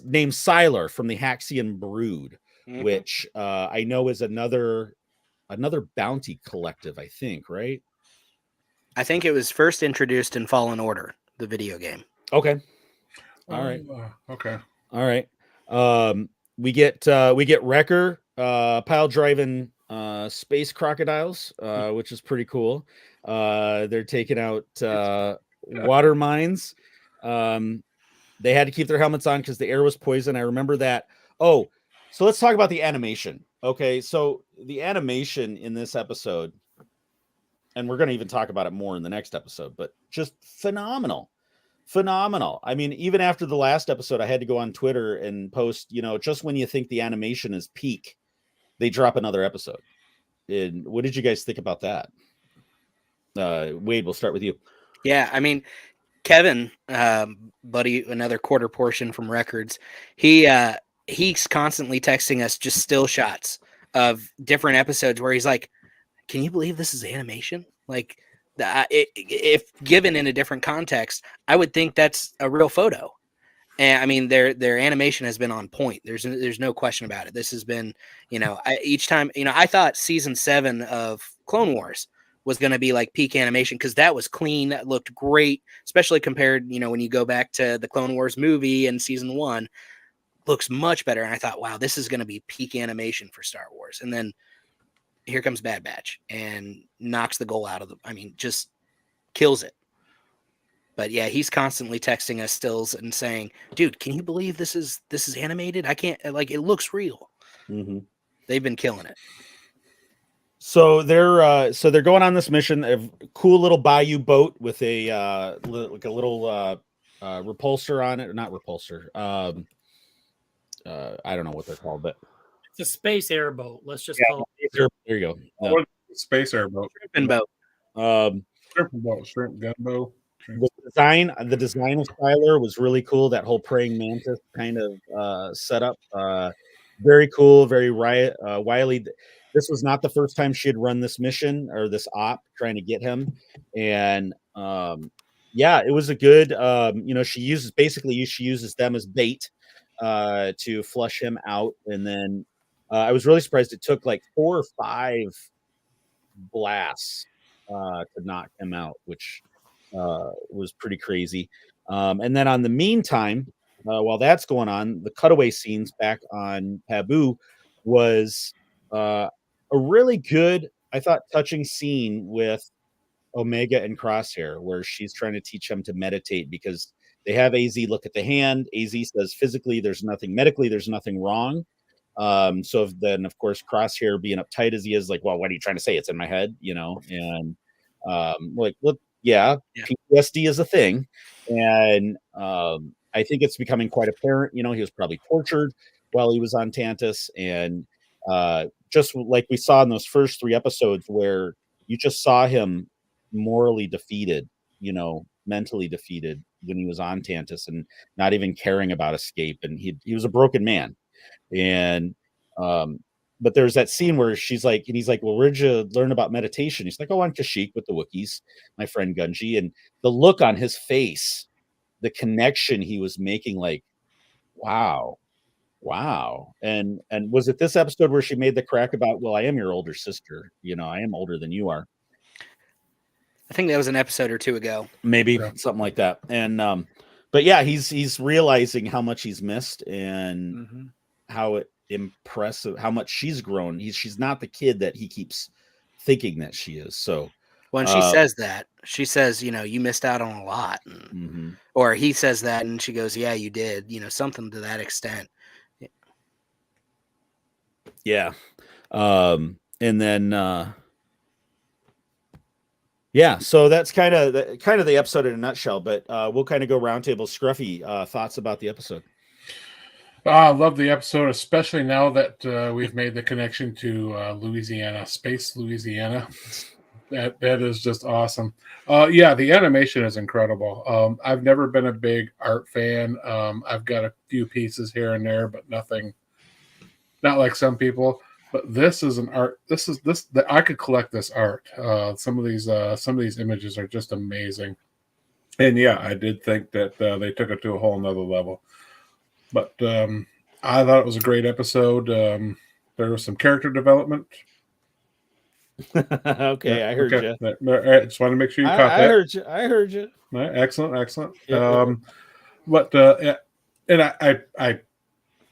named Sylar from the Haxian Brood, which I know is another bounty collective, I think, right? I think it was first introduced in Fallen Order, the video game. Okay. All right. Okay. All right. We get Wrecker pile driving space crocodiles, which is pretty cool. They're taking out water mines. They had to keep their helmets on because the air was poison. I remember that. Oh, so let's talk about the animation. Okay, so the animation in this episode, and we're going to even talk about it more in the next episode, but just phenomenal. I mean, even after the last episode, I had to go on Twitter and post, just when you think the animation is peak, they drop another episode. And what did you guys think about that? Wade, we'll start with you. Yeah, I mean, Kevin, buddy, another quarter portion from Records, he's constantly texting us just still shots of different episodes where he's like, can you believe this is animation? Like, if given in a different context, I would think that's a real photo. And I mean, their animation has been on point. There's no question about it. This has been, each time, I thought season 7 of Clone Wars was going to be like peak animation because that was clean. That looked great, especially compared, when you go back to the Clone Wars movie and season 1, looks much better. And I thought, wow, this is going to be peak animation for Star Wars. And then here comes Bad Batch and knocks the goal out of just kills it. But yeah, he's constantly texting us stills and saying, dude, can you believe this is animated? I can't, it looks real. Mm-hmm. They've been killing it. So they're going on this mission, a cool little bayou boat with a little repulsor on it, or not repulsor. I don't know what they're called, but it's a space airboat. Let's just call it. There you go. Space airboat. Shrimp boat. Shrimp gunboat. The design of Skylar was really cool. That whole praying mantis kind of setup, very cool, very wily. This was not the first time she had run this mission or this op trying to get him, and it was a good. She uses them as bait to flush him out, and then I was really surprised it took like 4 or 5 blasts to knock him out, which was pretty crazy. And then on the meantime, while that's going on, the cutaway scenes back on Pabu was a really good, I thought, touching scene with Omega and Crosshair, where she's trying to teach him to meditate because they have AZ look at the hand. AZ says physically there's nothing, medically there's nothing wrong. So then, of course, Crosshair, being uptight as he is, like, well, what are you trying to say? It's in my head, and look, yeah, PTSD is a thing. And I think it's becoming quite apparent, he was probably tortured while he was on Tantus. And just like we saw in those first 3 episodes where you just saw him morally defeated, mentally defeated when he was on Tantus and not even caring about escape. And he was a broken man. And but there's that scene where he's like, well, where'd you learn about meditation? He's like, oh, on Kashyyyk with the Wookiees, my friend Gunji. And the look on his face, the connection he was making, like, wow. And was it this episode where she made the crack about, well, I am your older sister, I am older than you are? I think that was an episode or 2 ago, maybe something like that. And but yeah, he's realizing how much he's missed and how impressive, how much she's grown. She's not the kid that he keeps thinking that she is. So When she says that, she says, you missed out on a lot. Or he says that and she goes, yeah, you did, something to that extent. Yeah. And then, yeah, so that's kind of the episode in a nutshell, but we'll kind of go roundtable. Scruffy, thoughts about the episode? I love the episode, especially now that we've made the connection to Louisiana, Space Louisiana. That is just awesome. Yeah, the animation is incredible. I've never been a big art fan. I've got a few pieces here and there, but nothing, not like some people. But this is an art. This that I could collect this art. Some of these images are just amazing. And yeah, I did think that they took it to a whole nother level. But I thought it was a great episode. There was some character development. Okay, I heard you. All right, just want to make sure you caught that. I heard you. All right, excellent. Yep. But and I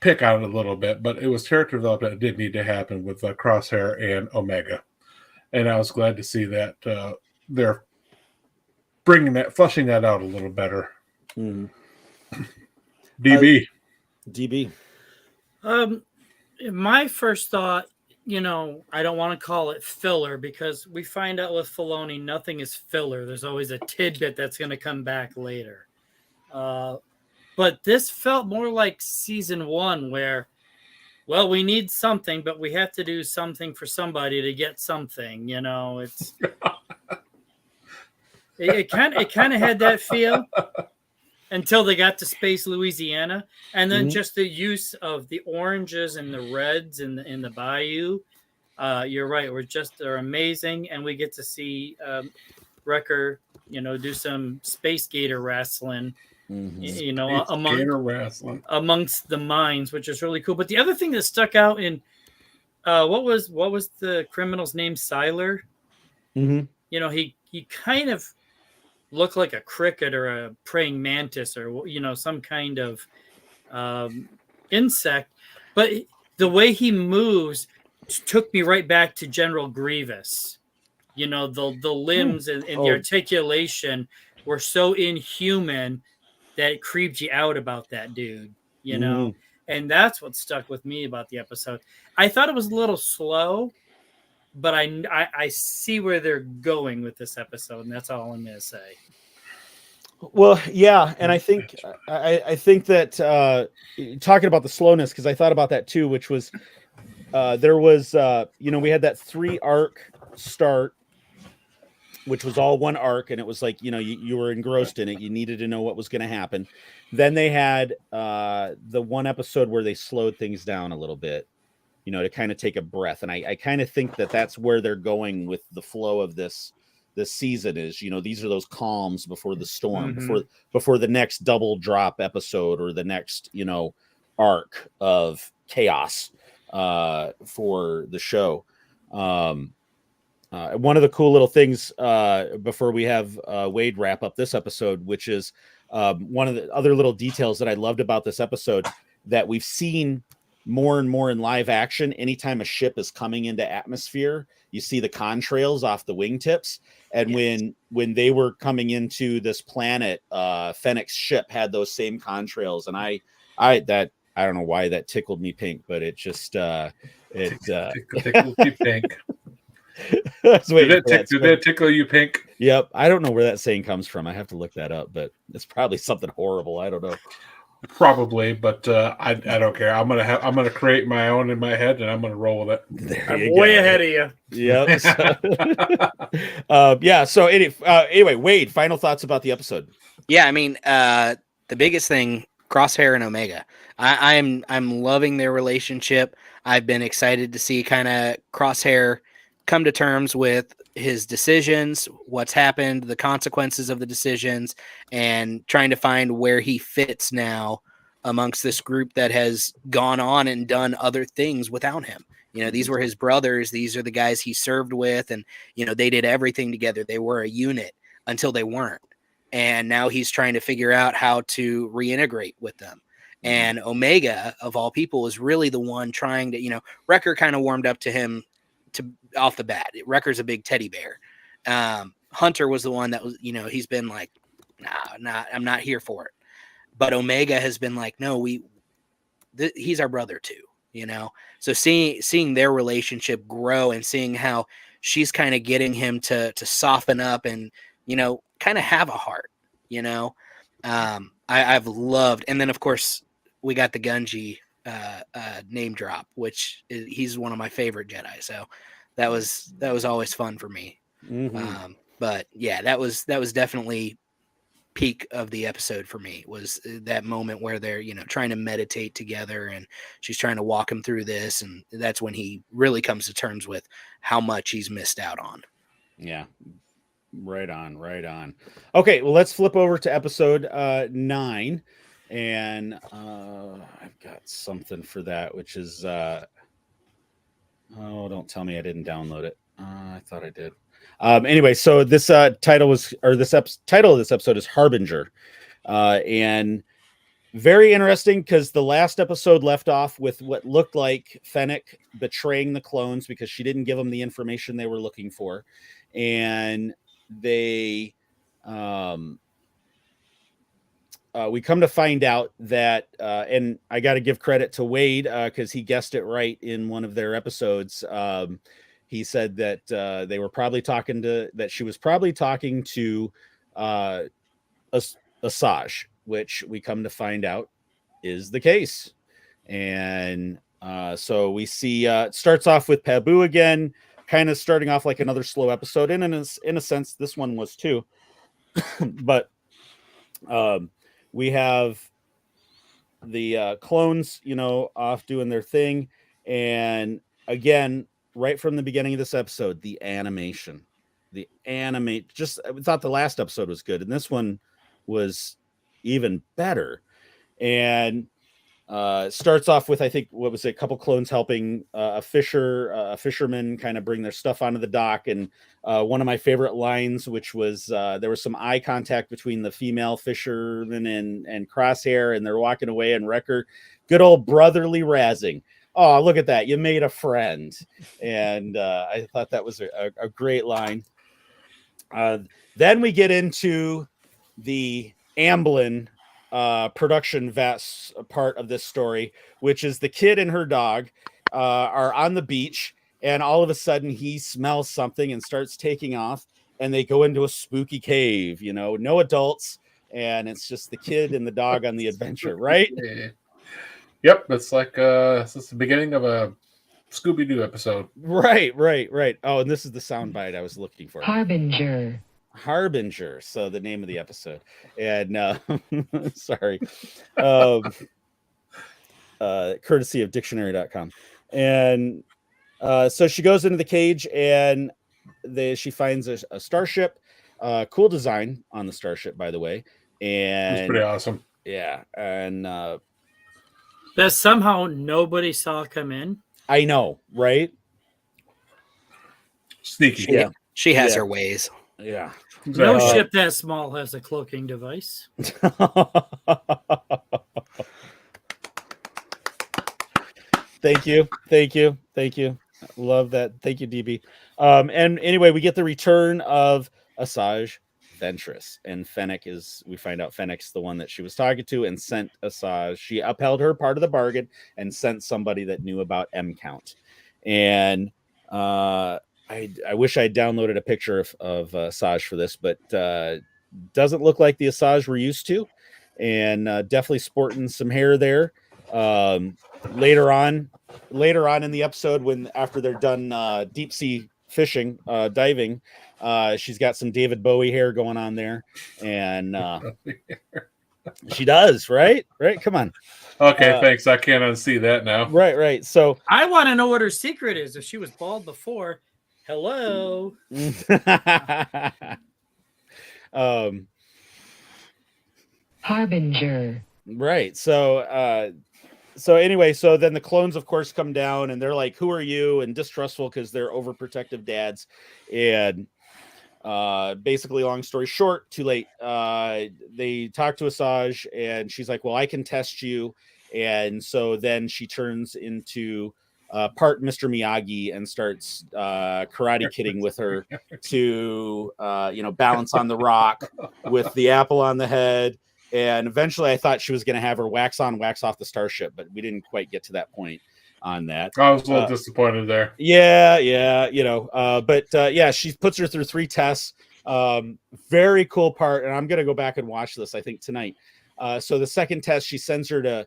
pick on it a little bit, but it was character development that did need to happen with Crosshair and Omega, and I was glad to see that they're fleshing that out a little better. DB. My first thought, I don't want to call it filler because we find out with Filoni, nothing is filler. There's always a tidbit that's going to come back later. But this felt more like season 1 where, well, we need something, but we have to do something for somebody to get something. It's it kind of had that feel until they got to Space Louisiana, and then just the use of the oranges and the reds in the bayou. You're right; they're amazing, and we get to see Wrecker, do some space gator wrestling. Amongst the mines, which is really cool. But the other thing that stuck out in what was the criminal's name? Siler. He kind of looked like a cricket or a praying mantis or some kind of insect, but the way he moves took me right back to General Grievous. The limbs and the articulation were so inhuman that it creeped you out about that dude, and that's what stuck with me about the episode. I thought it was a little slow, but I see where they're going with this episode, and that's all I'm going to say. Well, yeah, and I think that talking about the slowness, because I thought about that too, which was there was we had that 3 arc start, which was all one arc, and it was like you were engrossed in it. You needed to know what was going to happen. Then they had the one episode where they slowed things down a little bit, to kind of take a breath. And I kind of think that that's where they're going with the flow of this season is, these are those calms before the storm, before the next double drop episode or the next, arc of chaos for the show. One of the cool little things before we have Wade wrap up this episode, which is one of the other little details that I loved about this episode that we've seen more and more in live action. Anytime a ship is coming into atmosphere, you see the contrails off the wingtips. And when they were coming into this planet, Fennec's ship had those same contrails. And I don't know why that tickled me pink, but it just tickled me pink. Did that tickle you pink? Yep. I don't know where that saying comes from. I have to look that up, but it's probably something horrible. I don't know. Probably, but I don't care. I'm gonna create my own in my head, and I'm gonna roll with it. I'm way ahead of you. Yep. Yeah. So anyway, Wade, final thoughts about the episode. Yeah, I mean, the biggest thing, Crosshair and Omega. I'm loving their relationship. I've been excited to see kind of Crosshair come to terms with his decisions, what's happened, the consequences of the decisions, and trying to find where he fits now amongst this group that has gone on and done other things without him. These were his brothers. These are the guys he served with, and they did everything together. They were a unit until they weren't. And now he's trying to figure out how to reintegrate with them. And Omega, of all people, is really the one trying to, Wrecker kind of warmed up to him off the bat. Wrecker's a big teddy bear. Hunter was the one that was, he's been like, nah, I'm not here for it. But Omega has been like, no, he's our brother too, So seeing their relationship grow and seeing how she's kind of getting him to soften up and, kind of have a heart, I've loved. And then of course we got the Gunji name drop, which he's one of my favorite Jedi. So that was always fun for me. Mhm. But yeah, that was definitely peak of the episode for me, was that moment where they're, trying to meditate together and she's trying to walk him through this. And that's when he really comes to terms with how much he's missed out on. Yeah. Right on. Okay, well, let's flip over to episode 9, and I've got something for that, which is don't tell me I didn't download it. I thought I did. Anyway, so this title of this episode is Harbinger, and very interesting because the last episode left off with what looked like Fennec betraying the clones because she didn't give them the information they were looking for, and they we come to find out that and I got to give credit to Wade because he guessed it right in one of their episodes. He said that they were probably she was probably talking to Asajj, which we come to find out is the case. And so we see it starts off with Pabu again, kind of starting off like another slow episode, and in a sense this one was too. But we have the clones, off doing their thing, and again, right from the beginning of this episode, the animation, just I thought the last episode was good, and this one was even better. And starts off with, I think, what was it, a couple clones helping a fisherman kind of bring their stuff onto the dock. And one of my favorite lines, which was there was some eye contact between the female fisherman and Crosshair, and they're walking away, and Wrecker, good old brotherly razzing. Oh, look at that, you made a friend. And I thought that was a great line. Then we get into the Amblin production vets part of this story, which is the kid and her dog are on the beach, and all of a sudden he smells something and starts taking off, and they go into a spooky cave, no adults, and it's just the kid and the dog on the adventure, right? Yep, it's like it's the beginning of a Scooby-Doo episode. Right. Oh, and this is the soundbite I was looking for. Harbinger, so the name of the episode. And sorry, courtesy of dictionary.com. And so she goes into the cage, and she finds a starship. Cool design on the starship, by the way. And it's pretty awesome. Yeah, and that somehow nobody saw come in. I know, right? Sneaky. She has her ways. Yeah. No ship that small has a cloaking device. Thank you. Love that. Thank you, DB. And anyway, we get the return of Asajj Ventress, and Fennec we find out Fennec's the one that she was talking to and sent Asajj. She upheld her part of the bargain and sent somebody that knew about M count. And I wish I downloaded a picture of Asajj for this, but doesn't look like the Asajj we're used to, and definitely sporting some hair there. Later on in the episode, after they're done deep sea fishing, diving, she's got some David Bowie hair going on there, and she does, right? Come on. Okay, thanks. I can't unsee that now. Right. So I want to know what her secret is. If she was bald before, hello. Harbinger. Right. So anyway, so then the clones, of course, come down, and they're like, "Who are you?" and distrustful because they're overprotective dads. And basically, long story short, too late. They talk to Asajj, and she's like, "Well, I can test you." And so then she turns into part Mr. Miyagi and starts karate kidding with her to balance on the rock with the apple on the head. And eventually I thought she was going to have her wax on, wax off the starship, but we didn't quite get to that point on that. I was a little disappointed there. Yeah, she puts her through 3 tests. Very cool part, and I'm gonna go back and watch this, I think, tonight. So the second test, she sends her to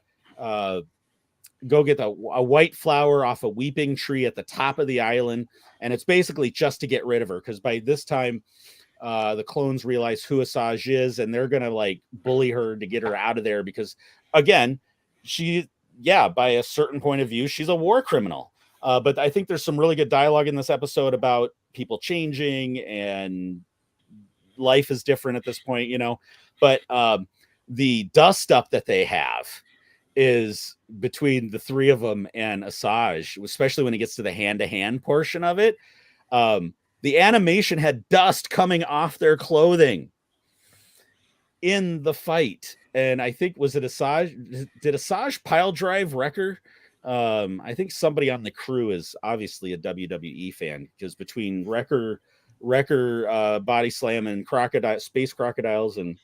go get a white flower off a weeping tree at the top of the island, and it's basically just to get rid of her, because by this time the clones realize who Asajj is, and they're gonna like bully her to get her out of there, because again, by a certain point of view, she's a war criminal. But I think there's some really good dialogue in this episode about people changing and life is different at this point, but the dust up that they have is between the 3 of them and Asajj, especially when it gets to the hand-to-hand portion of it. The animation had dust coming off their clothing in the fight. And I think, was it Asajj? Did Asajj pile drive Wrecker? I think somebody on the crew is obviously a WWE fan, because between Wrecker body slam and space crocodiles, and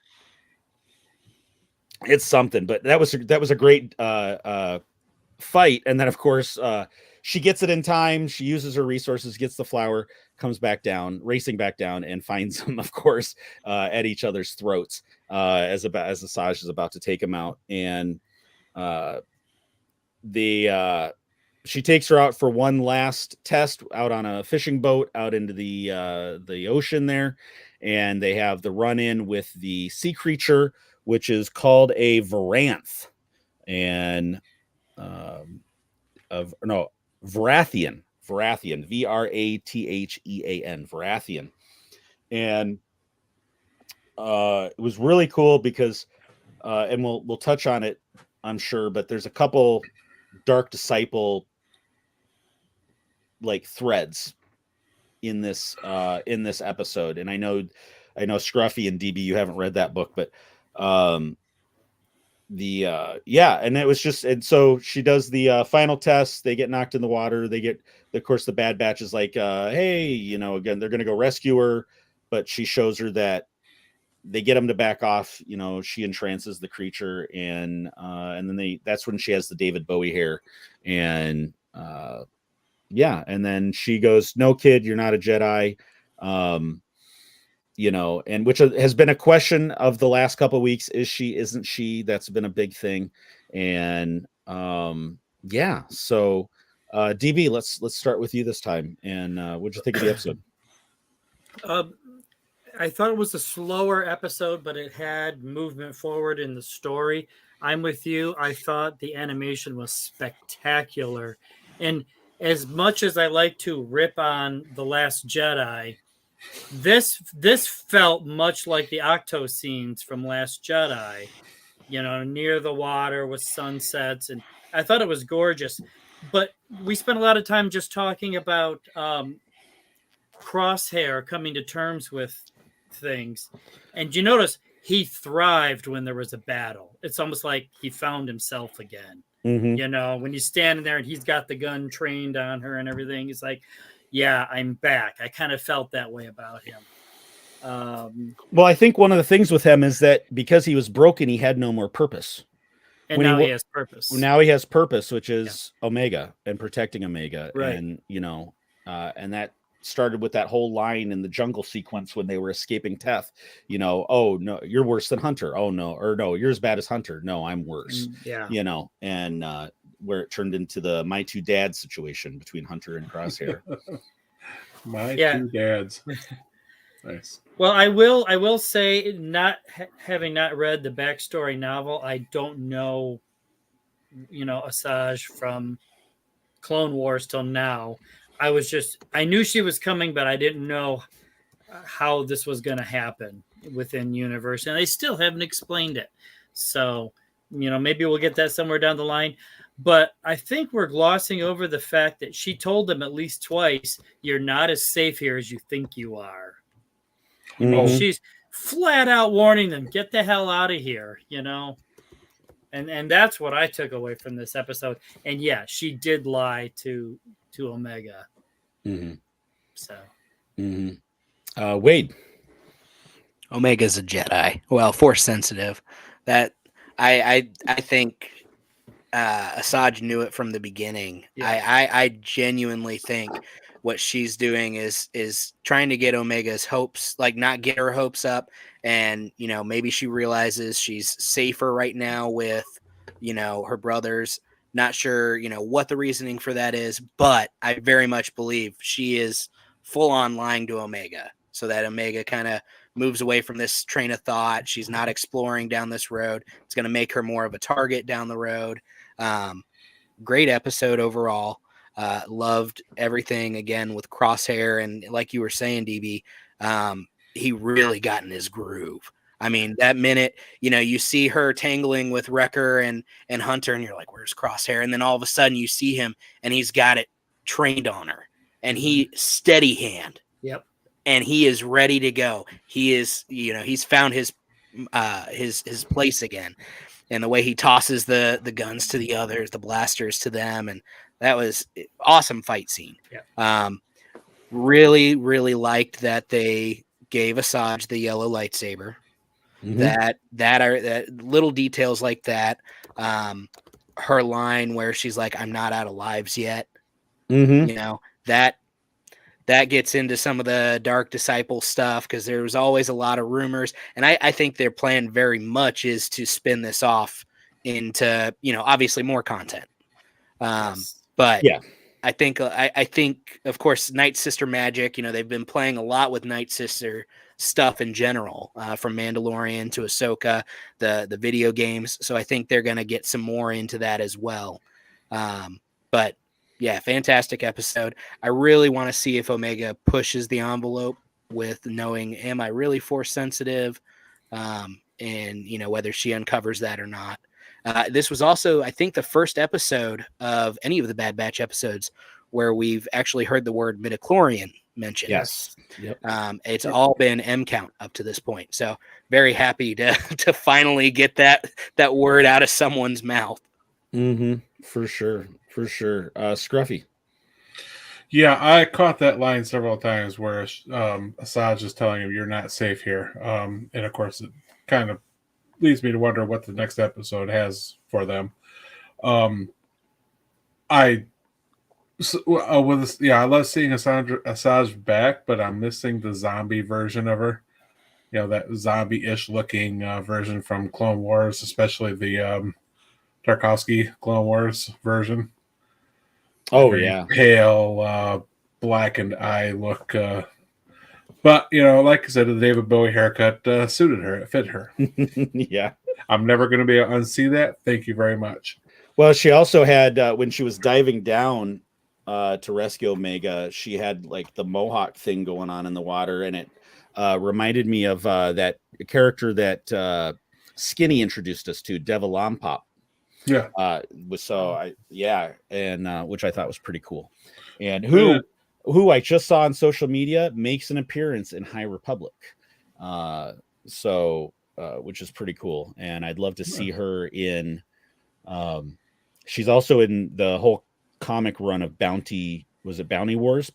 it's something. But that was a great fight. And then of course she gets it in time. She uses her resources, gets the flower, comes back down, racing back down, and finds them, of course, at each other's throats as Asajj is about to take him out. And she takes her out for one last test out on a fishing boat out into the ocean there, and they have the run in with the sea creature, which is called a Varanth, and Varathian, Varathian, Varathian. And it was really cool because and we'll touch on it, I'm sure, but there's a couple Dark Disciple like threads in this episode. And I know Scruffy and DB, you haven't read that book, but and it was just, and so she does the final test. They get knocked in the water. They get, of course, the Bad Batch is like, hey, again, they're going to go rescue her, but she shows her that they get them to back off. She entrances the creature, and then that's when she has the David Bowie hair, and and then she goes, no, kid, you're not a Jedi. And which has been a question of the last couple of weeks. Is she, isn't she? That's been a big thing. And so DB, let's start with you this time. And what'd you think of the episode? I thought it was a slower episode, but it had movement forward in the story. I'm with you. I thought the animation was spectacular. And as much as I like to rip on The Last Jedi, this felt much like the Octo scenes from Last Jedi, near the water with sunsets. And I thought it was gorgeous. But we spent a lot of time just talking about Crosshair coming to terms with things. And you notice he thrived when there was a battle. It's almost like he found himself again. Mm-hmm. When he's standing there and he's got the gun trained on her and everything, he's like, yeah, I'm back. I kind of felt that way about him. Well, I think one of the things with him is that because he was broken, he had no more purpose. And now he has purpose. Now he has purpose, which is Omega and protecting Omega. Right. And, and that started with that whole line in the jungle sequence when they were escaping Teth, oh no, you're worse than Hunter. Oh no, or no, you're as bad as Hunter. No, I'm worse. Yeah. And where it turned into the my two dads situation between Hunter and Crosshair. Two dads. Nice. Well, I will say, having not read the backstory novel, I don't know, Asajj from Clone Wars till now. I knew she was coming, but I didn't know how this was going to happen within universe, and they still haven't explained it. So, maybe we'll get that somewhere down the line. But I think we're glossing over the fact that she told them at least twice, you're not as safe here as you think you are. Mm-hmm. She's flat out warning them, get the hell out of here, And And that's what I took away from this episode. And yeah, she did lie to Omega. Mm-hmm. So Wade. Omega's a Jedi. Well, Force sensitive. That I think Asajj knew it from the beginning. Yeah. I genuinely think what she's doing is trying to get Omega's hopes, like not get her hopes up, and maybe she realizes she's safer right now with her brothers. Not sure what the reasoning for that is, but I very much believe she is full on lying to Omega so that Omega kind of moves away from this train of thought. She's not exploring down this road. It's going to make her more of a target down the road. Great episode overall. Loved everything again with Crosshair, and like you were saying, DB, he really got in his groove. I mean, that minute, you see her tangling with Wrecker and Hunter, and you're like, where's Crosshair? And then all of a sudden you see him and he's got it trained on her, and he steady hand. Yep. And he is ready to go. He is, he's found his place again. And the way he tosses the guns to the others, the blasters to them, and that was awesome fight scene. Yeah. Really, really liked that they gave Asajj the yellow lightsaber. Mm-hmm. That little details like that. Her line where she's like, "I'm not out of lives yet." Mm-hmm. That gets into some of the Dark Disciple stuff because there was always a lot of rumors. And I think their plan very much is to spin this off into, obviously more content. But yeah, I think, of course, Night Sister magic, they've been playing a lot with Night Sister stuff in general, from Mandalorian to Ahsoka, the video games. So I think they're going to get some more into that as well. But yeah, fantastic episode. I really want to see if Omega pushes the envelope with knowing, am I really Force sensitive? And, whether she uncovers that or not. This was also, I think, the first episode of any of the Bad Batch episodes where we've actually heard the word midichlorian mentioned. Yes. Yep. It's all been M count up to this point. So very happy to finally get that word out of someone's mouth. Mm-hmm. For sure. Scruffy. Yeah, I caught that line several times where Asajj is telling him, "You're not safe here," and of course, it kind of leads me to wonder what the next episode has for them. I love seeing Asajj back, but I'm missing the zombie version of her. That zombie-ish looking version from Clone Wars, especially the Tarkovsky Clone Wars version. Oh, very yeah. Pale, blackened eye look. But, like I said, the David Bowie haircut suited her. It fit her. Yeah. I'm never going to be able to unsee that. Thank you very much. Well, she also had, when she was diving down to rescue Omega, she had like the Mohawk thing going on in the water. And it reminded me of that character that Skinny introduced us to, Devil Lompop. Yeah. Which I thought was pretty cool. And who I just saw on social media makes an appearance in High Republic. Which is pretty cool. And I'd love to see her in, she's also in the whole comic run of Bounty Hunter Wars?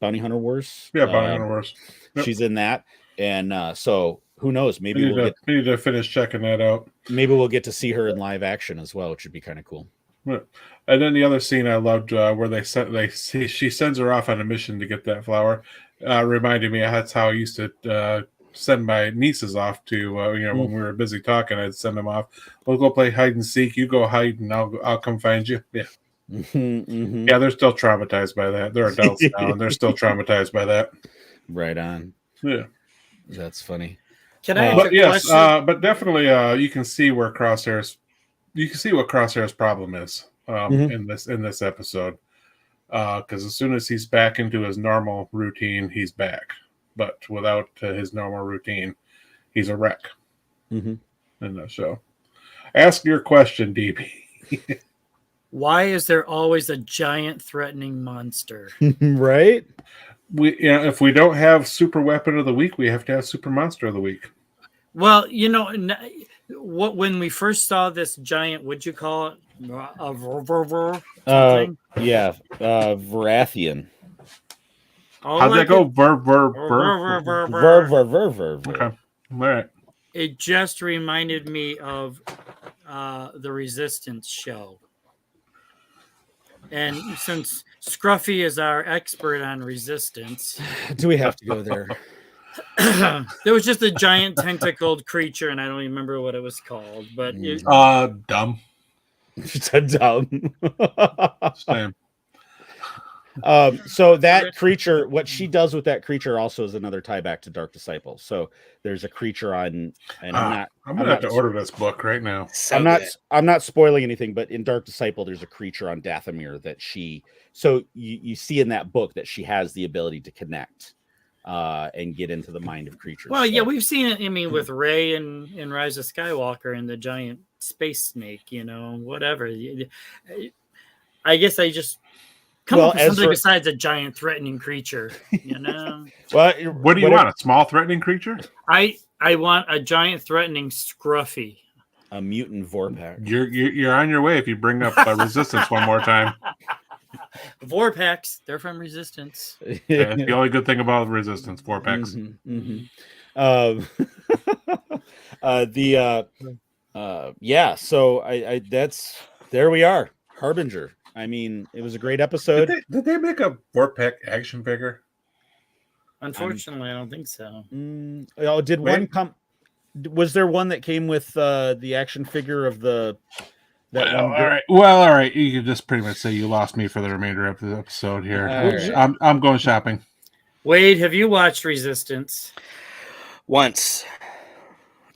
Yeah, Bounty Hunter Wars. Yep. She's in that. And so who knows? Maybe we need to finish checking that out. Maybe we'll get to see her in live action as well, which would be kind of cool. And then the other scene I loved where she sends her off on a mission to get that flower. Reminded me that's how I used to send my nieces off to when we were busy talking. I'd send them off. We'll go play hide and seek. You go hide, and I'll come find you. Yeah. Mm-hmm. Yeah, they're still traumatized by that. They're adults now, and they're still traumatized by that. Right on. Yeah, that's funny. Can I? But yes, but definitely, you can see where Crosshairs. You can see what Crosshair's problem is in this episode. Because as soon as he's back into his normal routine, he's back. But without his normal routine, he's a wreck. Mm-hmm. In the show. Ask your question, DP. Why is there always a giant threatening monster? Right? If we don't have Super Weapon of the Week, we have to have Super Monster of the Week. Well, when we first saw this giant, what'd you call it? Yeah, Varathian. How'd that go? Verb. Ver. Okay. All right. It just reminded me of the Resistance show. And since Scruffy is our expert on Resistance, Do we have to go there? there was just a giant tentacled creature, and I don't even remember what it was called. But Dumb. Dumb. Same. So that creature, what she does with that creature also is another tie back to Dark Disciple. So there's a creature on, and I'm gonna have to order this book right now. So I'm not spoiling anything, but in Dark Disciple, there's a creature on Dathomir that you see in that book that she has the ability to connect and get into the mind of creatures. well, yeah, we've seen it. I mean, with Rey in Rise of Skywalker and the giant space snake, whatever. I guess I just come up with something besides a giant threatening creature, Well, what do you want? A small threatening creature? I want a giant threatening Scruffy. A mutant Vorpack. You're on your way if you bring up Resistance one more time. Vorpacks, they're from Resistance. That's the only good thing about Resistance, Vorpacks. So I that's there we are. Harbinger. I mean, it was a great episode. Did they make a Vorpack action figure? Unfortunately, I don't think so. Did one come? Was there one that came with the action figure of the? All right. You can just pretty much say you lost me for the remainder of the episode here. Right. I'm going shopping. Wade, have you watched Resistance? Once.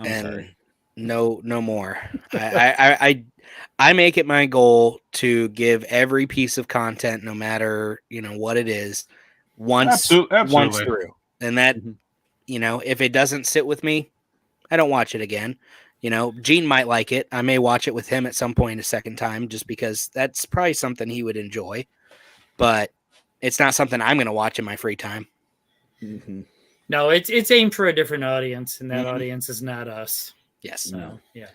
Sorry. No more. I make it my goal to give every piece of content, no matter what it is, once through, and that if it doesn't sit with me, I don't watch it again. Gene might like it. I may watch it with him at some point a second time, just because that's probably something he would enjoy. But it's not something I'm going to watch in my free time. Mm-hmm. No, it's aimed for a different audience, and that audience is not us. Yes. No. Yeah.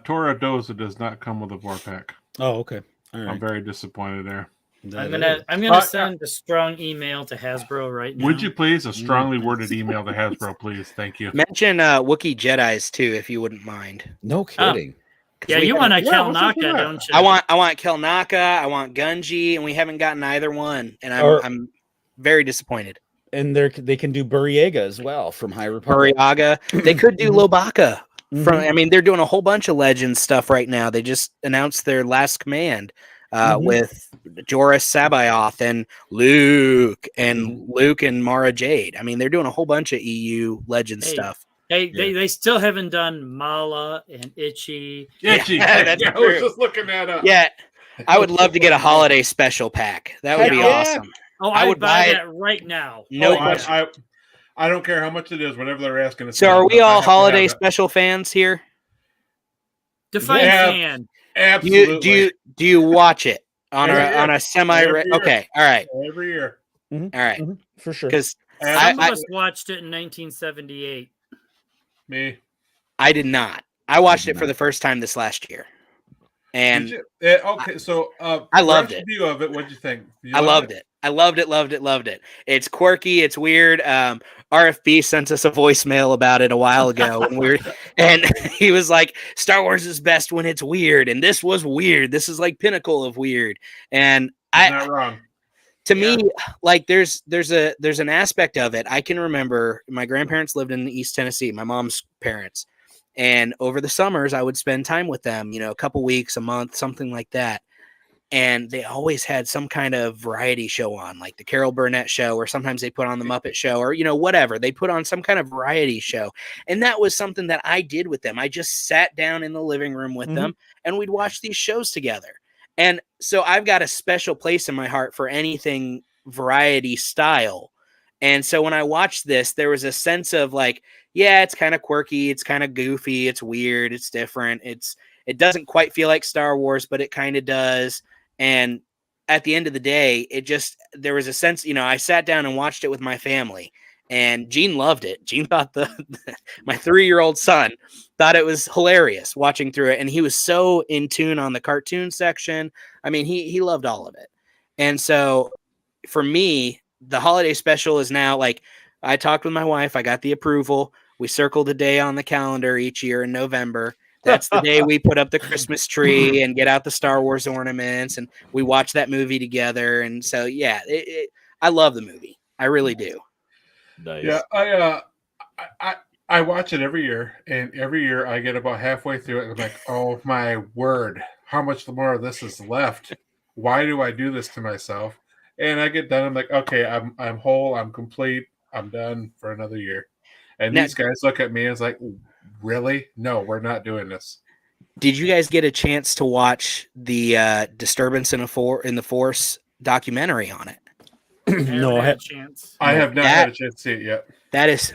Tora Doza does not come with a Vorpack. Oh, okay. All right. I'm very disappointed there. I'm gonna send a strong email to Hasbro right now. Would you please a strongly worded email to Hasbro, please? Thank you. Mention Wookiee Jedis too, if you wouldn't mind. No kidding. Yeah, you want a Kel Naka, don't you? I want Kel Naka, I want Gunji, and we haven't gotten either one, and I'm very disappointed. And they can do Burriega as well from High Republic. Burriaga. They could do Lobaka. They're doing a whole bunch of Legends stuff right now. They just announced their Last Command with Joris Sabayoth and Luke and Mara Jade. I mean, they're doing a whole bunch of EU Legends stuff. They still haven't done Mala and Itchy. That's I was just looking that up. Yeah, I would love to get a holiday special pack. That would be awesome. Oh, I would buy that right now. No question. I don't care how much it is. Whenever they're asking. So, are we all holiday special fans here? Define fan. Absolutely. Do you watch it on a semi? Okay, all right. Every year. All right, for sure. Because some of us watched it in 1978. Me. I did not. I watched it for the first time this last year, and okay. So I loved it. View of it. What'd you think? I loved it. I loved it. It's quirky. It's weird. RFB sent us a voicemail about it a while ago, and he was like, "Star Wars is best when it's weird," and this was weird. This is like pinnacle of weird, and not wrong. To me, like there's an aspect of it. I can remember my grandparents lived in East Tennessee, my mom's parents, and over the summers I would spend time with them. A couple weeks, a month, something like that. And they always had some kind of variety show on, like the Carol Burnett show, or sometimes they put on the Muppet Show, or, whatever. They put on some kind of variety show. And that was something that I did with them. I just sat down in the living room with them, and we'd watch these shows together. And so I've got a special place in my heart for anything variety style. And so when I watched this, there was a sense of like, yeah, it's kind of quirky. It's kind of goofy. It's weird. It's different. It doesn't quite feel like Star Wars, but it kind of does. And at the end of the day, there was a sense, I sat down and watched it with my family, And Gene loved it. Gene thought my 3-year-old son thought it was hilarious watching through it. And he was so in tune on the cartoon section. I mean, he loved all of it. And so for me, the holiday special is now like, I talked with my wife. I got the approval. We circled a day on the calendar each year in November. That's the day we put up the Christmas tree and get out the Star Wars ornaments, and we watch that movie together. And so, yeah, I love the movie. I really do. Nice. Yeah, I watch it every year, and every year I get about halfway through it, and I'm like, oh my word, how much more of this is left? Why do I do this to myself? And I get done, I'm like, okay, I'm whole, I'm complete, I'm done for another year. And Now, these guys look at me and it's like, really? No, we're not doing this. did you guys get a chance to watch the Disturbance in the Force documentary on it? No, I had a chance. I have not had a chance to see it yet. That is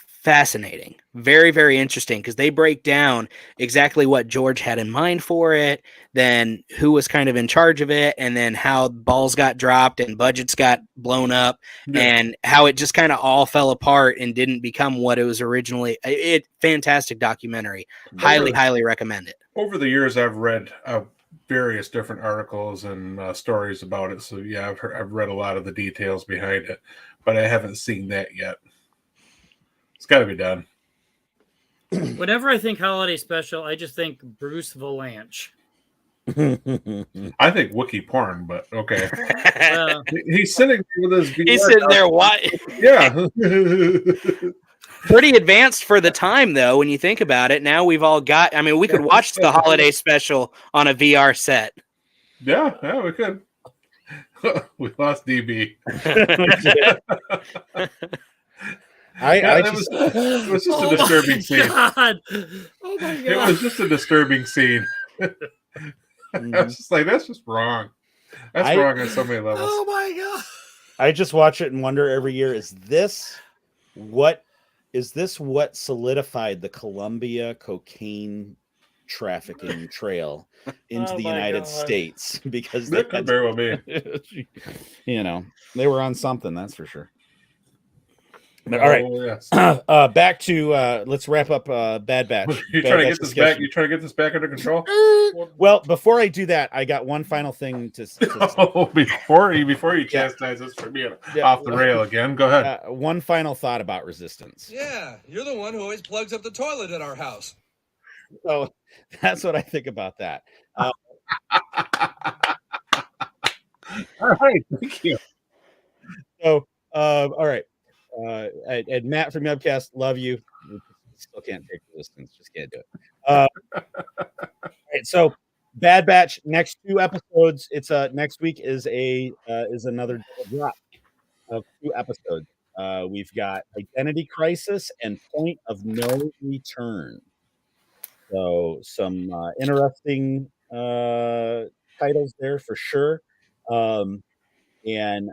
fascinating. Very, very interesting, because they break down exactly what George had in mind for it, then who was kind of in charge of it, and then how balls got dropped and budgets got blown up, and how it just kind of all fell apart and didn't become what it was originally. Fantastic documentary. Highly recommend it. Over the years, I've read various different articles and stories about it. So yeah, I've read a lot of the details behind it, but I haven't seen that yet. It's got to be done. Whenever I think holiday special, I just think Bruce Valanche. I think Wookiee porn, but okay. He's sitting with his VR. He's sitting there. What? Yeah. Pretty advanced for the time, though, when you think about it. Now we've all got, I mean, we could watch the holiday special on a VR set. Yeah, we could. We lost DB. It was just a disturbing scene. Oh my God. It was just a disturbing scene. I was just like, that's just wrong. That's wrong on so many levels. Oh my God. I just watch it and wonder every year, is this what solidified the Colombia cocaine trafficking trail into the United States? Because that could very well be. They were on something, that's for sure. All right. Yes. Back to let's wrap up Bad Batch. You're trying to get this back. You're trying to get this back under control. Well, before I do that, I got one final thing to before you chastise us for being off the rail again. Go ahead. One final thought about Resistance. Yeah, you're the one who always plugs up the toilet at our house. So that's what I think about that. All right, thank you. So, all right. And Matt from Nubcast, love you. Still can't take Resistance, just can't do it. All right, so Bad Batch, next 2 episodes. It's next week is another drop of 2 episodes. We've got Identity Crisis and Point of No Return. So some interesting titles there for sure. And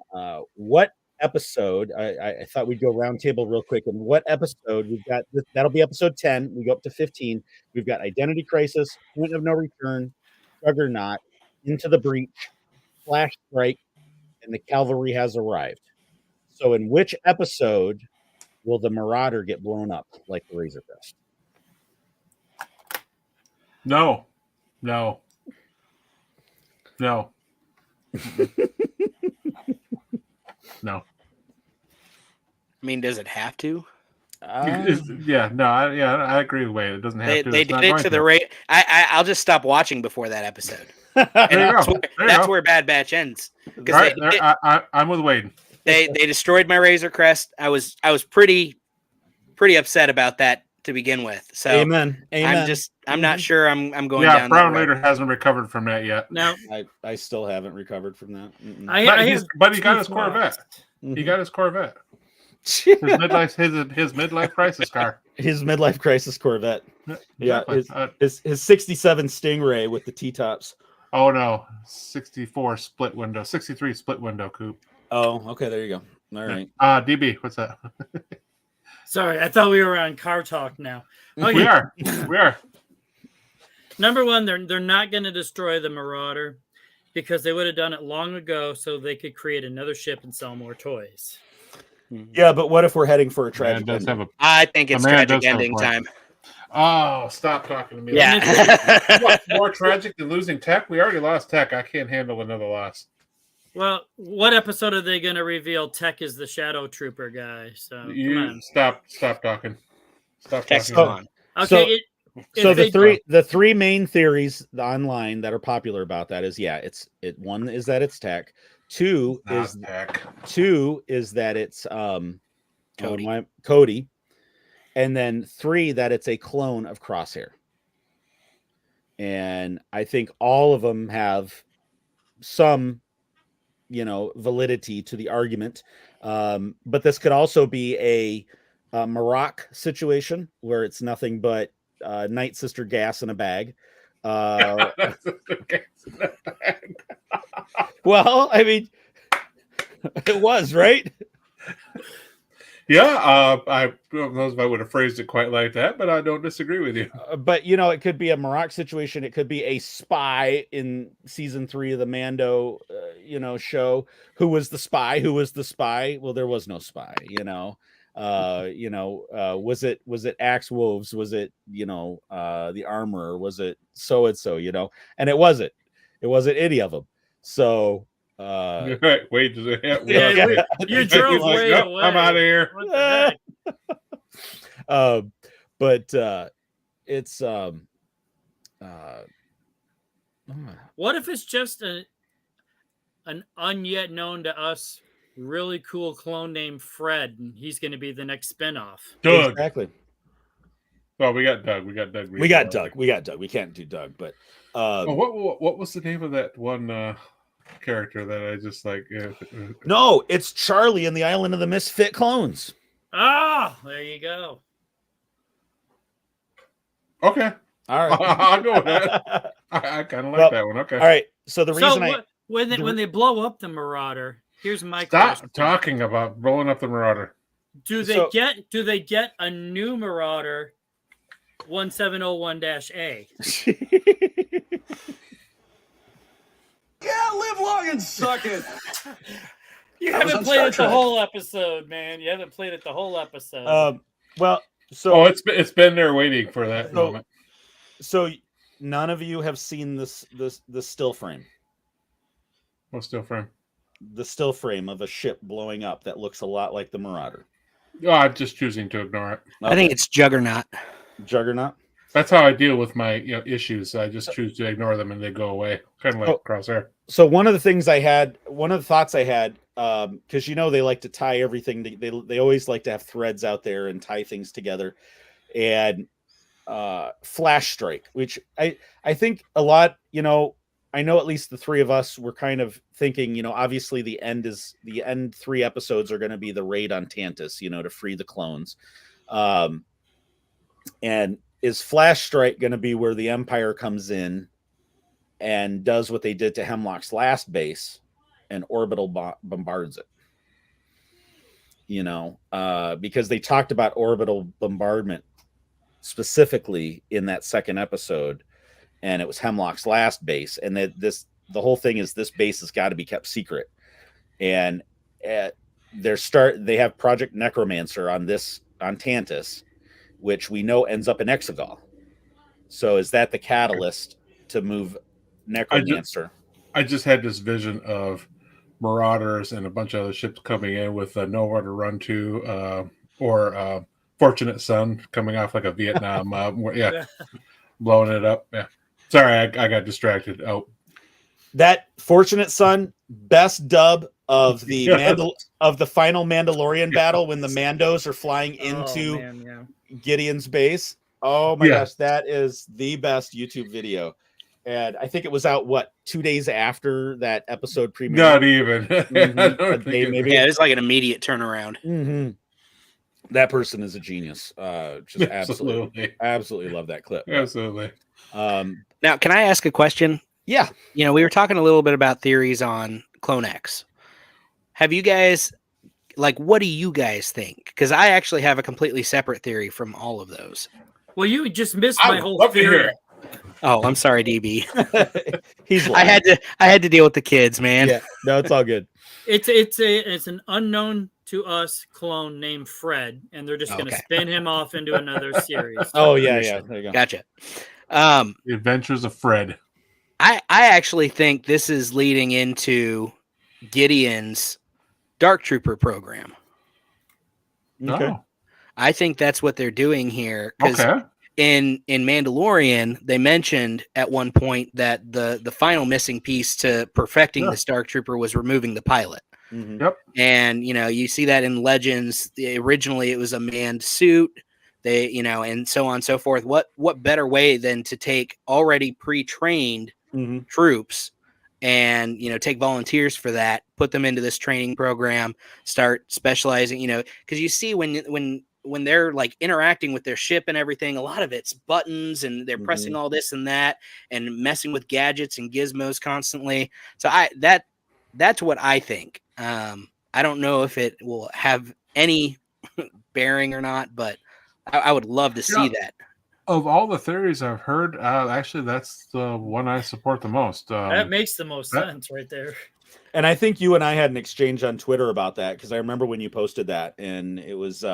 what episode, I thought we'd go round table real quick. And what episode we've got, that'll be episode 10. We go up to 15. We've got Identity Crisis, Point of No Return, Juggernaut, Into the Breach, Flash Strike, and the Cavalry Has Arrived. So in which episode will the Marauder get blown up like the Razor Crest? No. No. I mean, does it have to? I agree with Wade. It doesn't have to. They did it to the rate. I'll just stop watching before that episode. That's where Bad Batch ends. Right, I'm with Wade. They destroyed my Razor Crest. I was pretty upset about that to begin with. So Amen. I'm not sure I'm going down. Yeah, Brown Leader hasn't recovered from that yet. No, I still haven't recovered from that. But he got his Corvette. He got his Corvette. His midlife crisis car. His midlife crisis Corvette. Yeah, exactly. his 67 Stingray with the T-tops. Oh no, 64 split window, 63 split window coupe. Oh, okay, there you go. All right. DB, what's that? Sorry, I thought we were on car talk now. Okay. We are. Number one, they're not going to destroy the Marauder because they would have done it long ago so they could create another ship and sell more toys. Yeah, but what if we're heading for a Man tragic does ending? have a. I think it's The man tragic does have a ending point. time. Oh, stop talking to me. Yeah. What's more tragic than losing Tech? We already lost Tech. I can't handle another loss. Well, what episode are they going to reveal Tech is the Shadow Trooper guy? So come You on. stop talking. Stop Tech's talking. gone. Okay. So if the three main theories online that are popular about that is one is that it's Tech. Two Not is Tech. that it's Cody. Cody. And then 3 that it's a clone of Crosshair. And I think all of them have some, validity to the argument. But this could also be a Maroc situation where it's nothing but Night Sister gas in a bag. Well, I mean, it was, right? Yeah, I don't know if I would have phrased it quite like that, but I don't disagree with you. But it could be a Maroc situation. It could be a spy in season 3 of the Mando, show. Who was the spy? Well, there was no spy. Was it Axe Wolves? Was it the Armorer? Was it so and so? And it wasn't. It wasn't any of them. So. Wait, does it have? you drove like, way nope, away. I'm out of here. What the heck? But it's What if it's just an unyet known to us really cool clone named Fred, and he's going to be the next spinoff? Doug. Exactly. Well, we got Doug. We got Doug. We got Doug. We can't do Doug, but what was the name of that one character that I just like? No, it's Charlie and the Island of the Misfit Clones. Ah, there you go. Okay. All right. I'll go with that. I kind of like that one. Okay. All right. So the reason when they blow up the Marauder, here's my Stop question. talking about blowing up the Marauder. Do they get a new Marauder 1701-A? Yeah, live long and suck it. You That was haven't on played Star it the Trek. whole episode, man. You haven't played it the whole episode. well, so it's been there waiting for that moment. So none of you have seen this still frame. What still frame? The still frame of a ship blowing up that looks a lot like the Marauder. Oh, I'm just choosing to ignore it. I think it's Juggernaut. Juggernaut. That's how I deal with my issues. I just choose to ignore them and they go away, kind of like Crosshair. So one of the thoughts I had, because they like to tie everything. They always like to have threads out there and tie things together, and Flash Strike, which I think a lot. I know at least the 3 of us were kind of thinking. Obviously the end 3 episodes are going to be the raid on Tantus, to free the clones, and is Flash Strike going to be where the Empire comes in and does what they did to Hemlock's last base and orbital bombards it? Because they talked about orbital bombardment specifically in that second episode, and it was Hemlock's last base, and the whole thing is this base has got to be kept secret, and they have Project Necromancer on Tantus, which we know ends up in Exegol. So is that the catalyst to move Necromancer? I just had this vision of Marauders and a bunch of other ships coming in with nowhere to run to, or Fortunate Son coming off like a Vietnam, blowing it up. Yeah, sorry, I got distracted. Oh, that Fortunate Son, best dub of the of the final Mandalorian battle when the Mandos are flying into Gideon's base. Oh my gosh, that is the best YouTube video. And I think it was out 2 days after that episode premiere. Not even. It's like an immediate turnaround. Mm-hmm. That person is a genius. Just absolutely love that clip. Absolutely. Now, can I ask a question? Yeah. We were talking a little bit about theories on Clone X. Have you guys, what do you guys think? Because I actually have a completely separate theory from all of those. Well, you just missed my whole theory. Oh, I'm sorry, DB. He's I had to deal with the kids, man. Yeah, no, it's all good. It's an unknown to us clone named Fred, and they're just going to Okay. spin him off into another series. Oh yeah, Understood. there you go. Gotcha. The Adventures of Fred. I actually think this is leading into Gideon's Dark Trooper program. Okay. Oh, I think that's what they're doing here. Because okay. in Mandalorian, they mentioned at one point that the final missing piece to perfecting Yeah. this Dark Trooper was removing the pilot. Mhm. Yep. And you see that in Legends. Originally, it was a manned suit. They, and so on and so forth. What better way than to take already pre-trained Mhm. troops and take volunteers for that, put them into this training program, start specializing. Because you see when they're like interacting with their ship and everything, a lot of it's buttons and they're pressing all this and that and messing with gadgets and gizmos constantly. So that's what I think. I don't know if it will have any bearing or not, but I would love to see that. Of all the theories I've heard, actually, that's the one I support the most. That makes the most sense right there. And I think you and I had an exchange on Twitter about that, because I remember when you posted that, and it was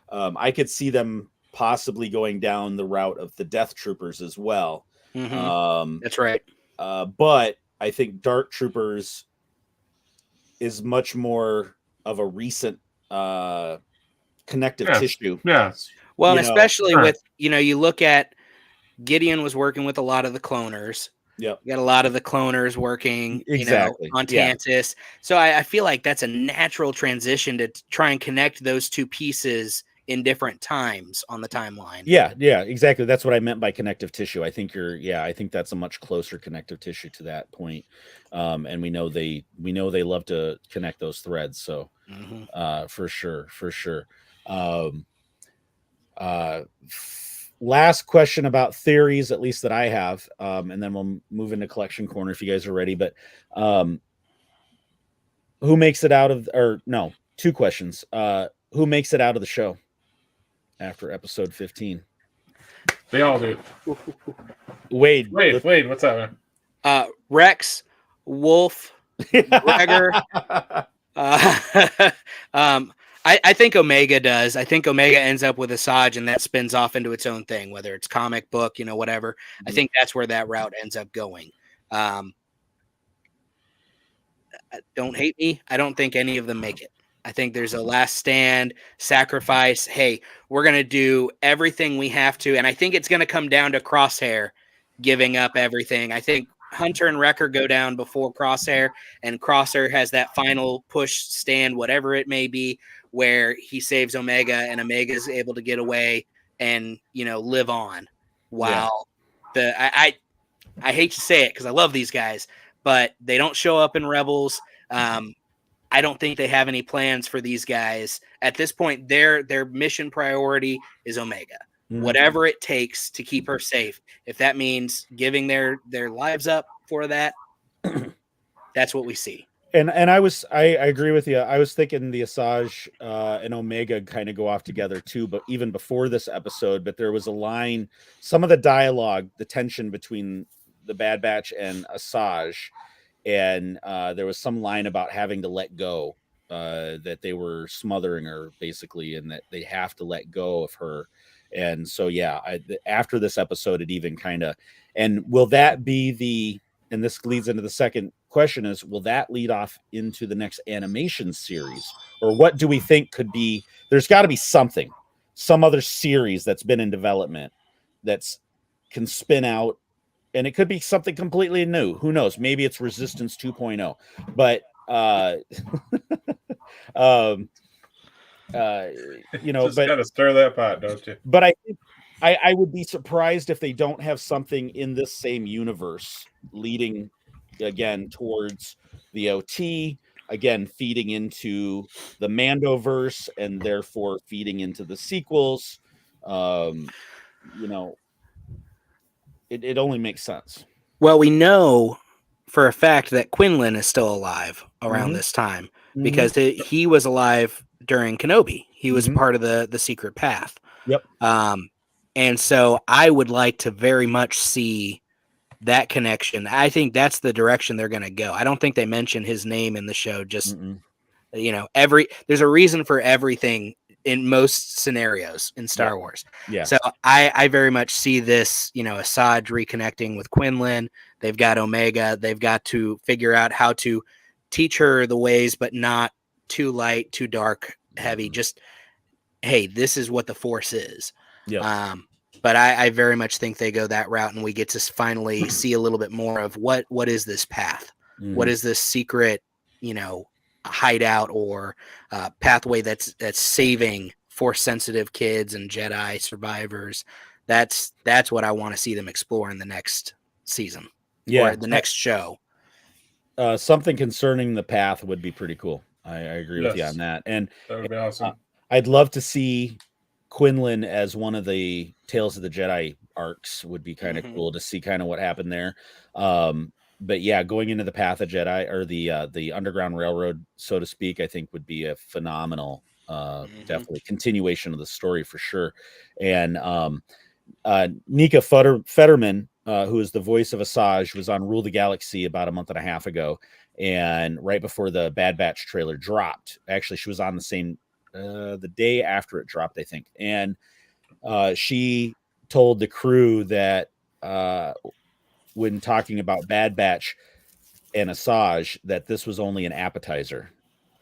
I could see them possibly going down the route of the Death Troopers as well. That's right. But I think Dark Troopers is much more of a recent connective tissue. Yes. Well, and especially with, you look at Gideon was working with a lot of the cloners. Yep. You got a lot of the cloners working, exactly on Tantis. So I feel like that's a natural transition to try and connect those two pieces in different times on the timeline. Yeah, exactly. That's what I meant by connective tissue. I think I think that's a much closer connective tissue to that point. And we know they love to connect those threads. So for sure. Last question about theories, at least that I have, and then we'll move into collection corner if you guys are ready. But who makes it out of, or no, two questions. Who makes it out of the show after episode 15? They all do. Wade, what's that, man? Rex, Wolf, Gregor. I think Omega does. I think Omega ends up with Asajj, and that spins off into its own thing, whether it's comic book, whatever. I think that's where that route ends up going. Don't hate me. I don't think any of them make it. I think there's a last stand, sacrifice. Hey, we're going to do everything we have to. And I think it's going to come down to Crosshair giving up everything. I think Hunter and Wrecker go down before Crosshair, and Crosshair has that final push stand, whatever it may be, where he saves Omega, and Omega is able to get away and live on. While I hate to say it because I love these guys, but they don't show up in Rebels. I don't think they have any plans for these guys at this point. Their mission priority is Omega. Whatever it takes to keep her safe. If that means giving their lives up for that, that's what we see. And I agree with you. I was thinking the Asajj and Omega kind of go off together too, but even before this episode. But there was a line, some of the dialogue, the tension between the Bad Batch and Asajj, and there was some line about having to let go, that they were smothering her basically, and that they have to let go of her. And so after this episode, it even kind of, and will that be and this leads into the second question, is will that lead off into the next animation series, or what do we think could be? There's got to be some other series that's been in development that's can spin out, and it could be something completely new. Who knows? Maybe it's Resistance 2.0, but just gotta stir that pot, don't you? But I think I would be surprised if they don't have something in this same universe leading again towards the OT, again feeding into the Mandoverse, and therefore feeding into the sequels. It only makes sense. Well, we know for a fact that Quinlan is still alive around this time, because he was alive during Kenobi. He was part of the secret path. Yep. And so I would like to very much see that connection. I think that's the direction they're going to go. I don't think they mention his name in the show, just There's a reason for everything in most scenarios in Star Wars. Yeah. So I very much see this, Asajj reconnecting with Quinlan. They've got Omega. They've got to figure out how to teach her the ways, but not too light, too dark, heavy. Just, hey, this is what the Force is. Yeah. But I very much think they go that route, and we get to finally see a little bit more of what is this path? What is this secret, hideout or pathway that's saving Force sensitive kids and Jedi survivors? That's what I want to see them explore in the next season, or the next show. Something concerning the path would be pretty cool. I agree with you on that, and that would be awesome. I'd love to see Quinlan as one of the Tales of the Jedi arcs. Would be kind of cool to see kind of what happened there. But yeah, going into the Path of Jedi, or the Underground Railroad, so to speak, I think would be a phenomenal, definitely continuation of the story for sure. And Nika Fetterman, who is the voice of Asajj, was on Rule the Galaxy about a month and a half ago, and right before the Bad Batch trailer dropped. Actually, she was on the same the day after it dropped, I think, and she told the crew that when talking about Bad Batch and Asajj, that this was only an appetizer,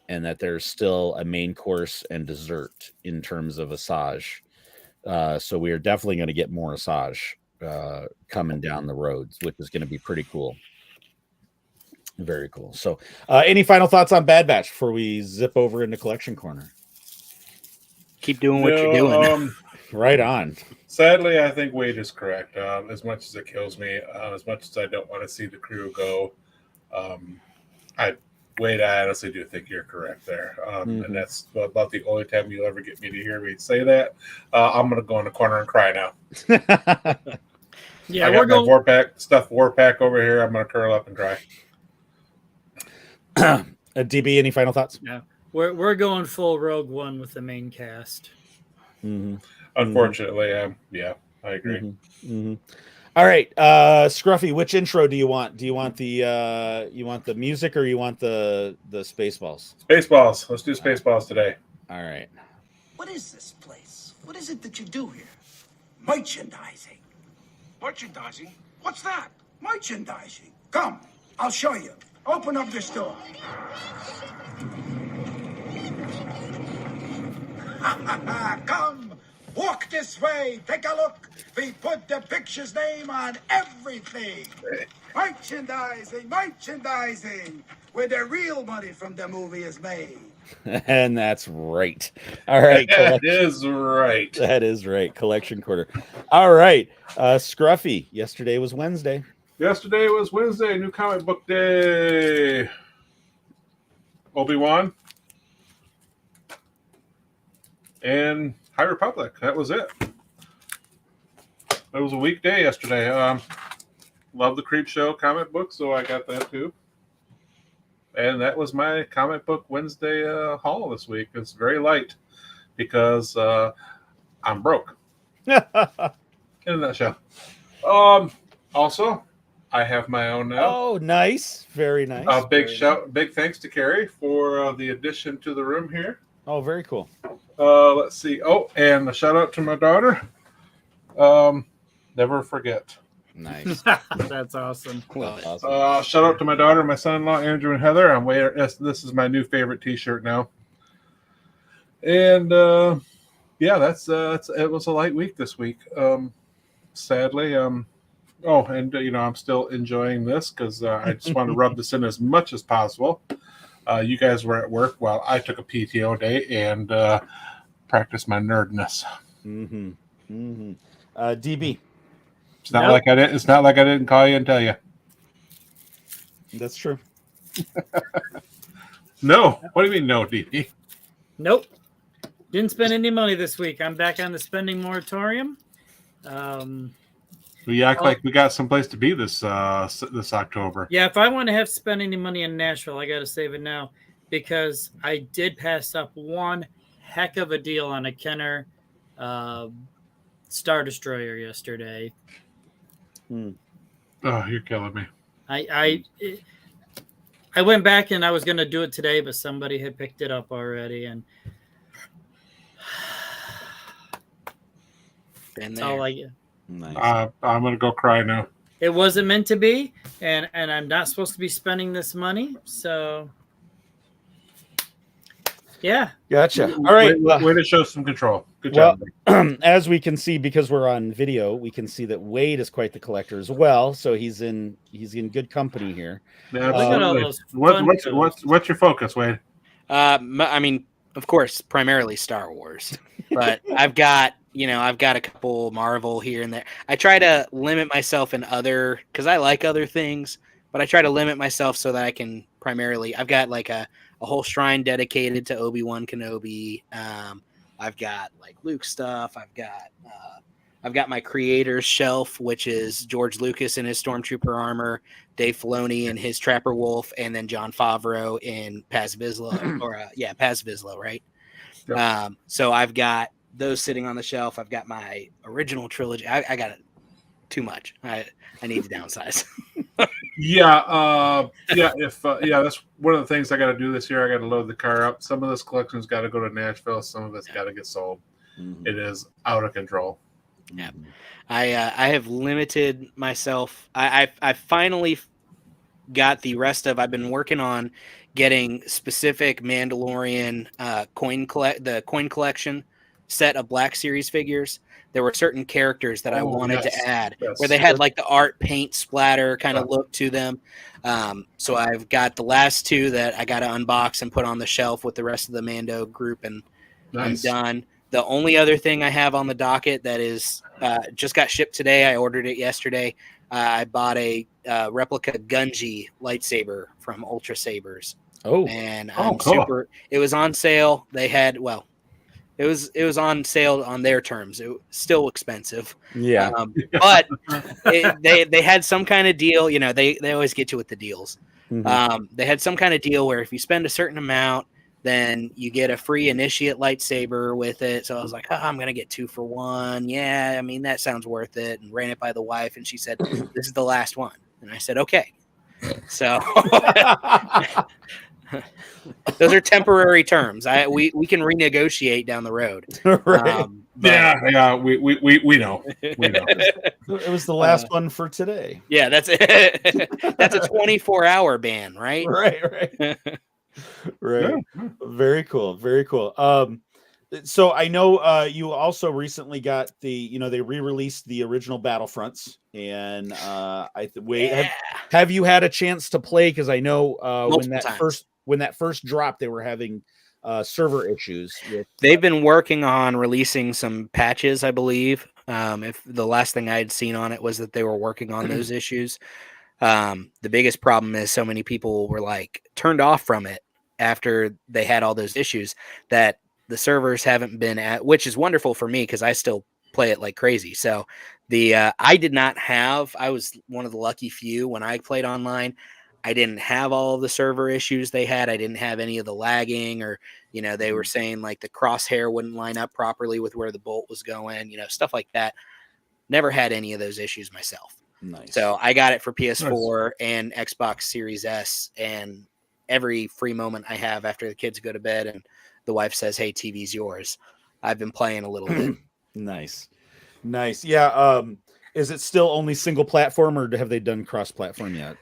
and that there's still a main course and dessert in terms of Asajj. So we are definitely going to get more Asajj coming down the roads, which is going to be pretty cool. Very cool. So any final thoughts on Bad Batch before we zip over into Collection Corner? Keep doing what you're doing. Right on. Sadly, I think Wade is correct. As much as it kills me, as much as I don't want to see the crew go, Wade, I honestly do think you're correct there. And that's about the only time you'll ever get me to hear me say that. I'm going to go in the corner and cry now. Yeah, I got my stuffed war pack over here. I'm going to curl up and cry. DB, any final thoughts? Yeah, we're going full Rogue One with the main cast. Unfortunately, yeah, I agree. All right, Scruffy, which intro do you want? Do you want the music, or you want the Spaceballs? Spaceballs. Let's do Spaceballs today. All right. What is this place? What is it that you do here? Merchandising. Merchandising? What's that? Merchandising. Come, I'll show you. Open up this door. Come, walk this way. Take a look. We put the picture's name on everything. Merchandising, where the real money from the movie is made. And that's right. All right. That is right. That is right. Collection Quarter. All right. Scruffy, yesterday was Wednesday. Yesterday was Wednesday, new comic book day. Obi-Wan and High Republic. That was it. It was a weekday yesterday. Love the Creep Show comic book, so I got that too. And that was my comic book Wednesday haul this week. It's very light because I'm broke. In a nutshell. Also, I have my own now. Oh, nice. Very nice. Big thanks to Carrie for the addition to the room here. Oh, very cool. Let's see. Oh, and a shout out to my daughter. Never forget. Nice. That's awesome. Shout out to my daughter, my son-in-law, Andrew and Heather. I'm wearing this is my new favorite T-shirt now. And yeah, that's it was a light week this week. Sadly, oh, and I'm still enjoying this because I just want to rub this in as much as possible. You guys were at work while I took a PTO day and practiced my nerdness. DB. It's not like I didn't. It's not like I didn't call you and tell you. That's true. No. What do you mean, no, DB? Nope. Didn't spend any money this week. I'm back on the spending moratorium. We act like we got someplace to be this October. Yeah, if I want to have to spend any money in Nashville, I got to save it now because I did pass up one heck of a deal on a Kenner Star Destroyer yesterday. Oh, you're killing me. I I went back and I was going to do it today, but somebody had picked it up already, and that's all I get. Nice. I'm gonna go cry now. It wasn't meant to be, and I'm not supposed to be spending this money, so yeah. Gotcha. All right. Way to show some control. Good Well, job. as we can see, because we're on video, we can see that Wade is quite the collector as well. So he's in good company here. Absolutely. What's your focus, Wade? I mean, of course, primarily Star Wars, but I've got a couple Marvel here and there. I try to limit myself in other, because I like other things, but I try to limit myself so that I can primarily. I've got like a whole shrine dedicated to Obi-Wan Kenobi. I've got like Luke stuff. I've got my creator's shelf, which is George Lucas in his Stormtrooper armor, Dave Filoni in his Trapper Wolf, and then Jon Favreau in Paz Vizsla, Paz Vizsla, right? Yep. So I've got those sitting on the shelf. I've got my original trilogy. I got it too much. I need to downsize. That's one of the things I got to do this year. I got to load the car up. Some of this collection's got to go to Nashville. Some of it's got to get sold. Mm-hmm. It is out of control. Yeah, I have limited myself. I finally got the rest of. I've been working on getting specific Mandalorian coin collection set of Black Series figures. There were certain characters that I wanted to add where they had like the art paint splatter kind of look to them. So I've got the last two that I got to unbox and put on the shelf with the rest of the Mando group, and I'm done. The only other thing I have on the docket that is just got shipped today, I ordered it yesterday. I bought a replica Gunji lightsaber from Ultra Sabers. Oh, and cool. It was on sale. They had it was on sale on their terms. It was still expensive. Yeah. But they had some kind of deal. You know, they always get you with the deals. Mm-hmm. They had some kind of deal where if you spend a certain amount, then you get a free initiate lightsaber with it. So I was like, I'm going to get 2 for 1. Yeah, I mean, that sounds worth it. And ran it by the wife. And she said, this is the last one. And I said, okay. So those are temporary terms. We can renegotiate down the road. Right. We know. We know. It was the last one for today. Yeah, that's it. That's a 24-hour ban, right? Right. Right. Yeah. Very cool. Very cool. So I know you also recently got they re-released the original Battlefronts, and have you had a chance to play? Because I know when that first dropped, they were having server issues. They've been working on releasing some patches, I believe. If the last thing I had seen on it was that they were working on those issues. The biggest problem is so many people were like turned off from it after they had all those issues that the servers haven't been at, which is wonderful for me because I still play it like crazy. So I was one of the lucky few when I played online. I didn't have all of the server issues they had. I didn't have any of the lagging, or, they were saying like the crosshair wouldn't line up properly with where the bolt was going, stuff like that. Never had any of those issues myself. Nice. So I got it for PS4 and Xbox Series S, and every free moment I have after the kids go to bed and the wife says, hey, TV's yours, I've been playing a little bit. Nice. Yeah. Is it still only single platform, or have they done cross-platform yet?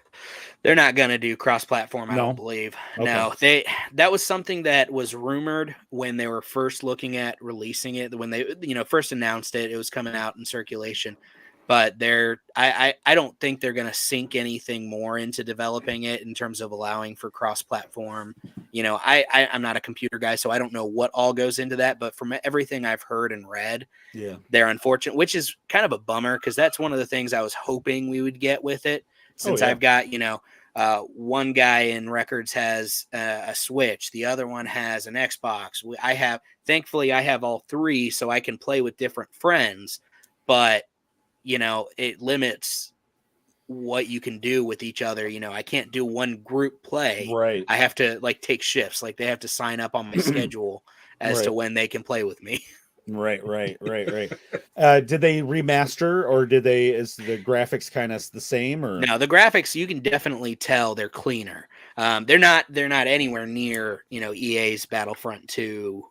They're not going to do cross-platform, I don't believe. Okay. No, that was something that was rumored when they were first looking at releasing it. When they, first announced it, it was coming out in circulation. But I don't think they're going to sink anything more into developing it in terms of allowing for cross-platform. I'm not a computer guy, so I don't know what all goes into that. But from everything I've heard and read, they're unfortunate, which is kind of a bummer because that's one of the things I was hoping we would get with it. Since I've got, one guy in records has a Switch, the other one has an Xbox. Thankfully, I have all three, so I can play with different friends. But it limits what you can do with each other. I can't do one group play. Right. I have to take shifts. Like they have to sign up on my schedule as to when they can play with me. Right. Did they remaster, or is the graphics kind of the same? Or no, the graphics, you can definitely tell they're cleaner. They're not anywhere near, EA's Battlefront 2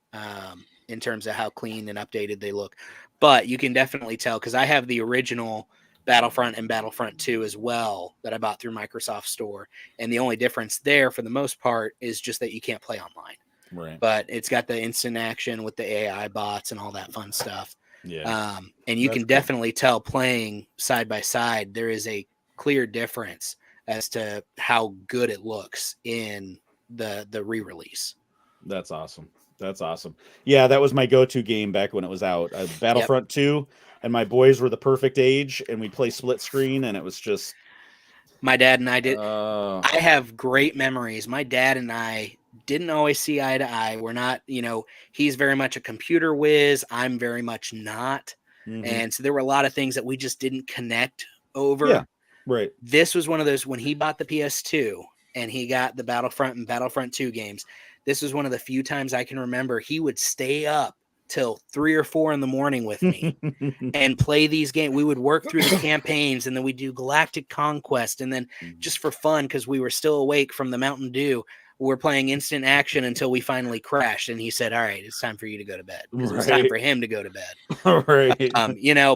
in terms of how clean and updated they look. But you can definitely tell, because I have the original Battlefront and Battlefront 2 as well that I bought through Microsoft Store. And the only difference there for the most part is just that you can't play online. Right. But it's got the instant action with the AI bots and all that fun stuff. Yeah. And you That's can definitely tell playing side by side, there is a clear difference as to how good it looks in the re-release. That's awesome. That's awesome. Yeah, that was my go-to game back when it was out. Battlefront 2, and my boys were the perfect age, and we'd play split screen, and it was just... My dad and I did. I have great memories. My dad and I didn't always see eye to eye. We're not, he's very much a computer whiz. I'm very much not. Mhm. And so there were a lot of things that we just didn't connect over. Yeah, right. This was one of those, when he bought the PS2 and he got the Battlefront and Battlefront 2 games, this was one of the few times I can remember he would stay up till 3 or 4 in the morning with me and play these games. We would work through the campaigns, and then we'd do Galactic Conquest. And then just for fun, because we were still awake from the Mountain Dew, we're playing instant action until we finally crashed. And he said, all right, it's time for you to go to bed. Because it was time for him to go to bed. Right.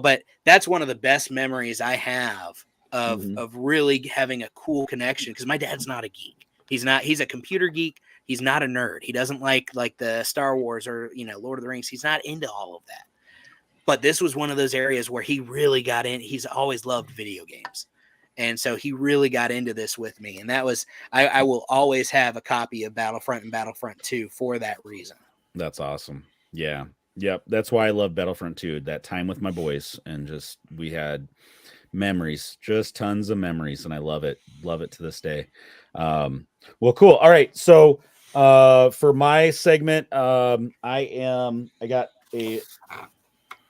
But that's one of the best memories I have of really having a cool connection. Because my dad's not a geek. He's a computer geek. He's not a nerd. He doesn't like the Star Wars or, Lord of the Rings. He's not into all of that. But this was one of those areas where he really got in. He's always loved video games. And so he really got into this with me. And that was, I will always have a copy of Battlefront and Battlefront 2 for that reason. That's awesome. Yeah. Yep. That's why I love Battlefront 2. That time with my boys, and just, we had memories, just tons of memories. And I love it. Love it to this day. Well, cool. All right. So, for my segment, I got a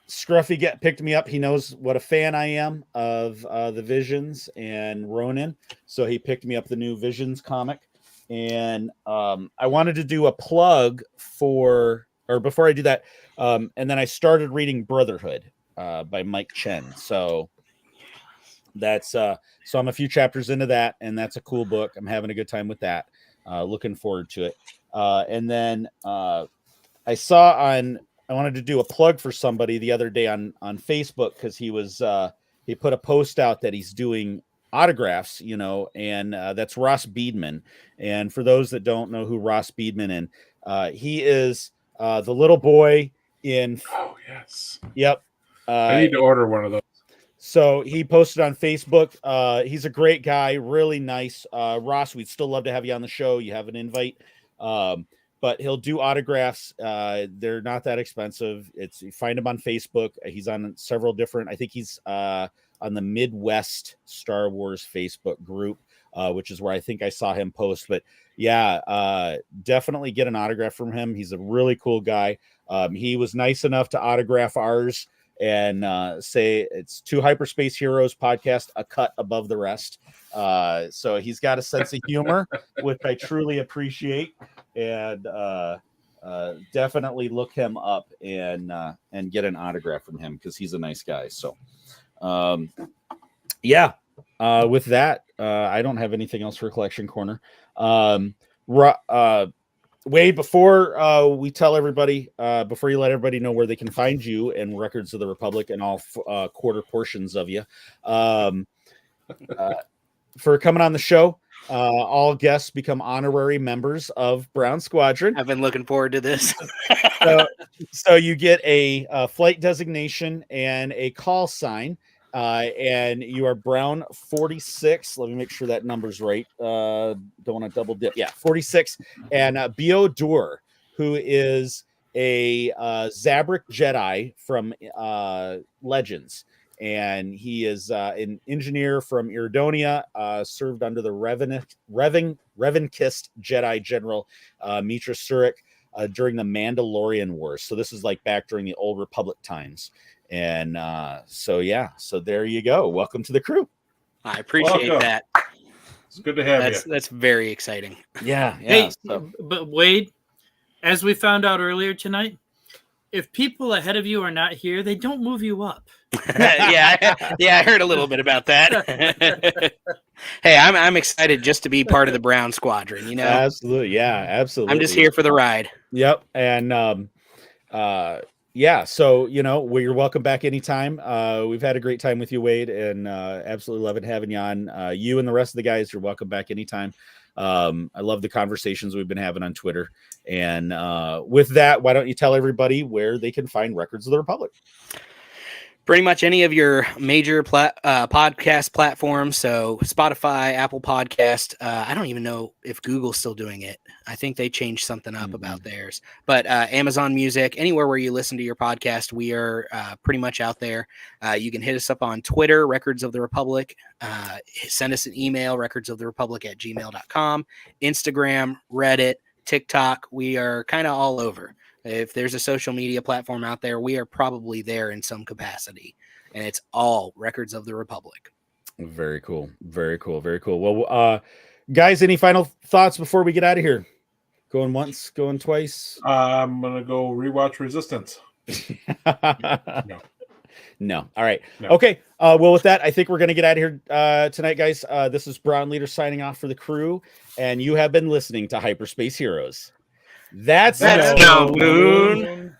Scruffy picked me up. He knows what a fan I am of the Visions and Ronin, so he picked me up the new Visions comic. And I wanted to do a plug before I do that, and then I started reading Brotherhood by Mike Chen. So that's so I'm a few chapters into that, and that's a cool book. I'm having a good time with that. Looking forward to it. And then I wanted to do a plug for somebody the other day on Facebook, because he put a post out that he's doing autographs, and that's Ross Beedman. And for those that don't know who Ross Beedman is, he is the little boy in. Oh yes. Yep. I need to order one of those. So he posted on Facebook. He's a great guy, really nice. Ross, we'd still love to have you on the show. You have an invite. But he'll do autographs. They're not that expensive. You find him on Facebook. He's on several different, I think he's on the Midwest Star Wars Facebook group, which is where I think I saw him post. But yeah, definitely get an autograph from him. He's a really cool guy. He was nice enough to autograph ours and say it's Two Hyperspace Heroes podcast, a cut above the rest. So he's got a sense of humor, which I truly appreciate. And definitely look him up and get an autograph from him, because he's a nice guy. So with that, I don't have anything else for Collection Corner. Wade, before we tell everybody, before you let everybody know where they can find you and Records of the Republic and all quarter portions of you, for coming on the show, all guests become honorary members of Brown Squadron. I've been looking forward to this. So you get a flight designation and a call sign. And you are Brown 46. Let me make sure that number's right. Don't want to double dip. Yeah, 46. And Bio Dur, who is a Zabrak Jedi from Legends. And he is an engineer from Iridonia, served under the Revankist Jedi General Mitra Surik during the Mandalorian Wars. So this is like back during the Old Republic times. And so there you go. Welcome to the crew. I appreciate that. It's good to have you. That's very exciting. Yeah. Hey, but Wade, as we found out earlier tonight, if people ahead of you are not here, they don't move you up. yeah, I heard a little bit about that. Hey, I'm excited just to be part of the Brown Squadron. You know, Absolutely, yeah, absolutely. I'm just here for the ride. Yep, and yeah. So you're welcome back anytime. We've had a great time with you, Wade, and absolutely loving having you on. You and the rest of the guys, you're welcome back anytime. I love the conversations we've been having on Twitter. And with that, why don't you tell everybody where they can find Records of the Republic? Pretty much any of your major podcast platforms. So Spotify, Apple Podcast. I don't even know if Google's still doing it. I think they changed something up about theirs. But Amazon Music, anywhere where you listen to your podcast, we are pretty much out there. You can hit us up on Twitter, Records of the Republic. Send us an email, recordsoftherepublic@gmail.com. Instagram, Reddit, TikTok. We are kind of all over. If there's a social media platform out there, we are probably there in some capacity, and it's all Records of the Republic. Very cool. Very cool. Very cool. Well, guys, any final thoughts before we get out of here? Going once, going twice? I'm going to go rewatch Resistance. No. All right. No. Okay. Well, with that, I think we're going to get out of here tonight, guys. This is Brown Leader signing off for the crew, and you have been listening to Hyperspace Heroes. That's no moon.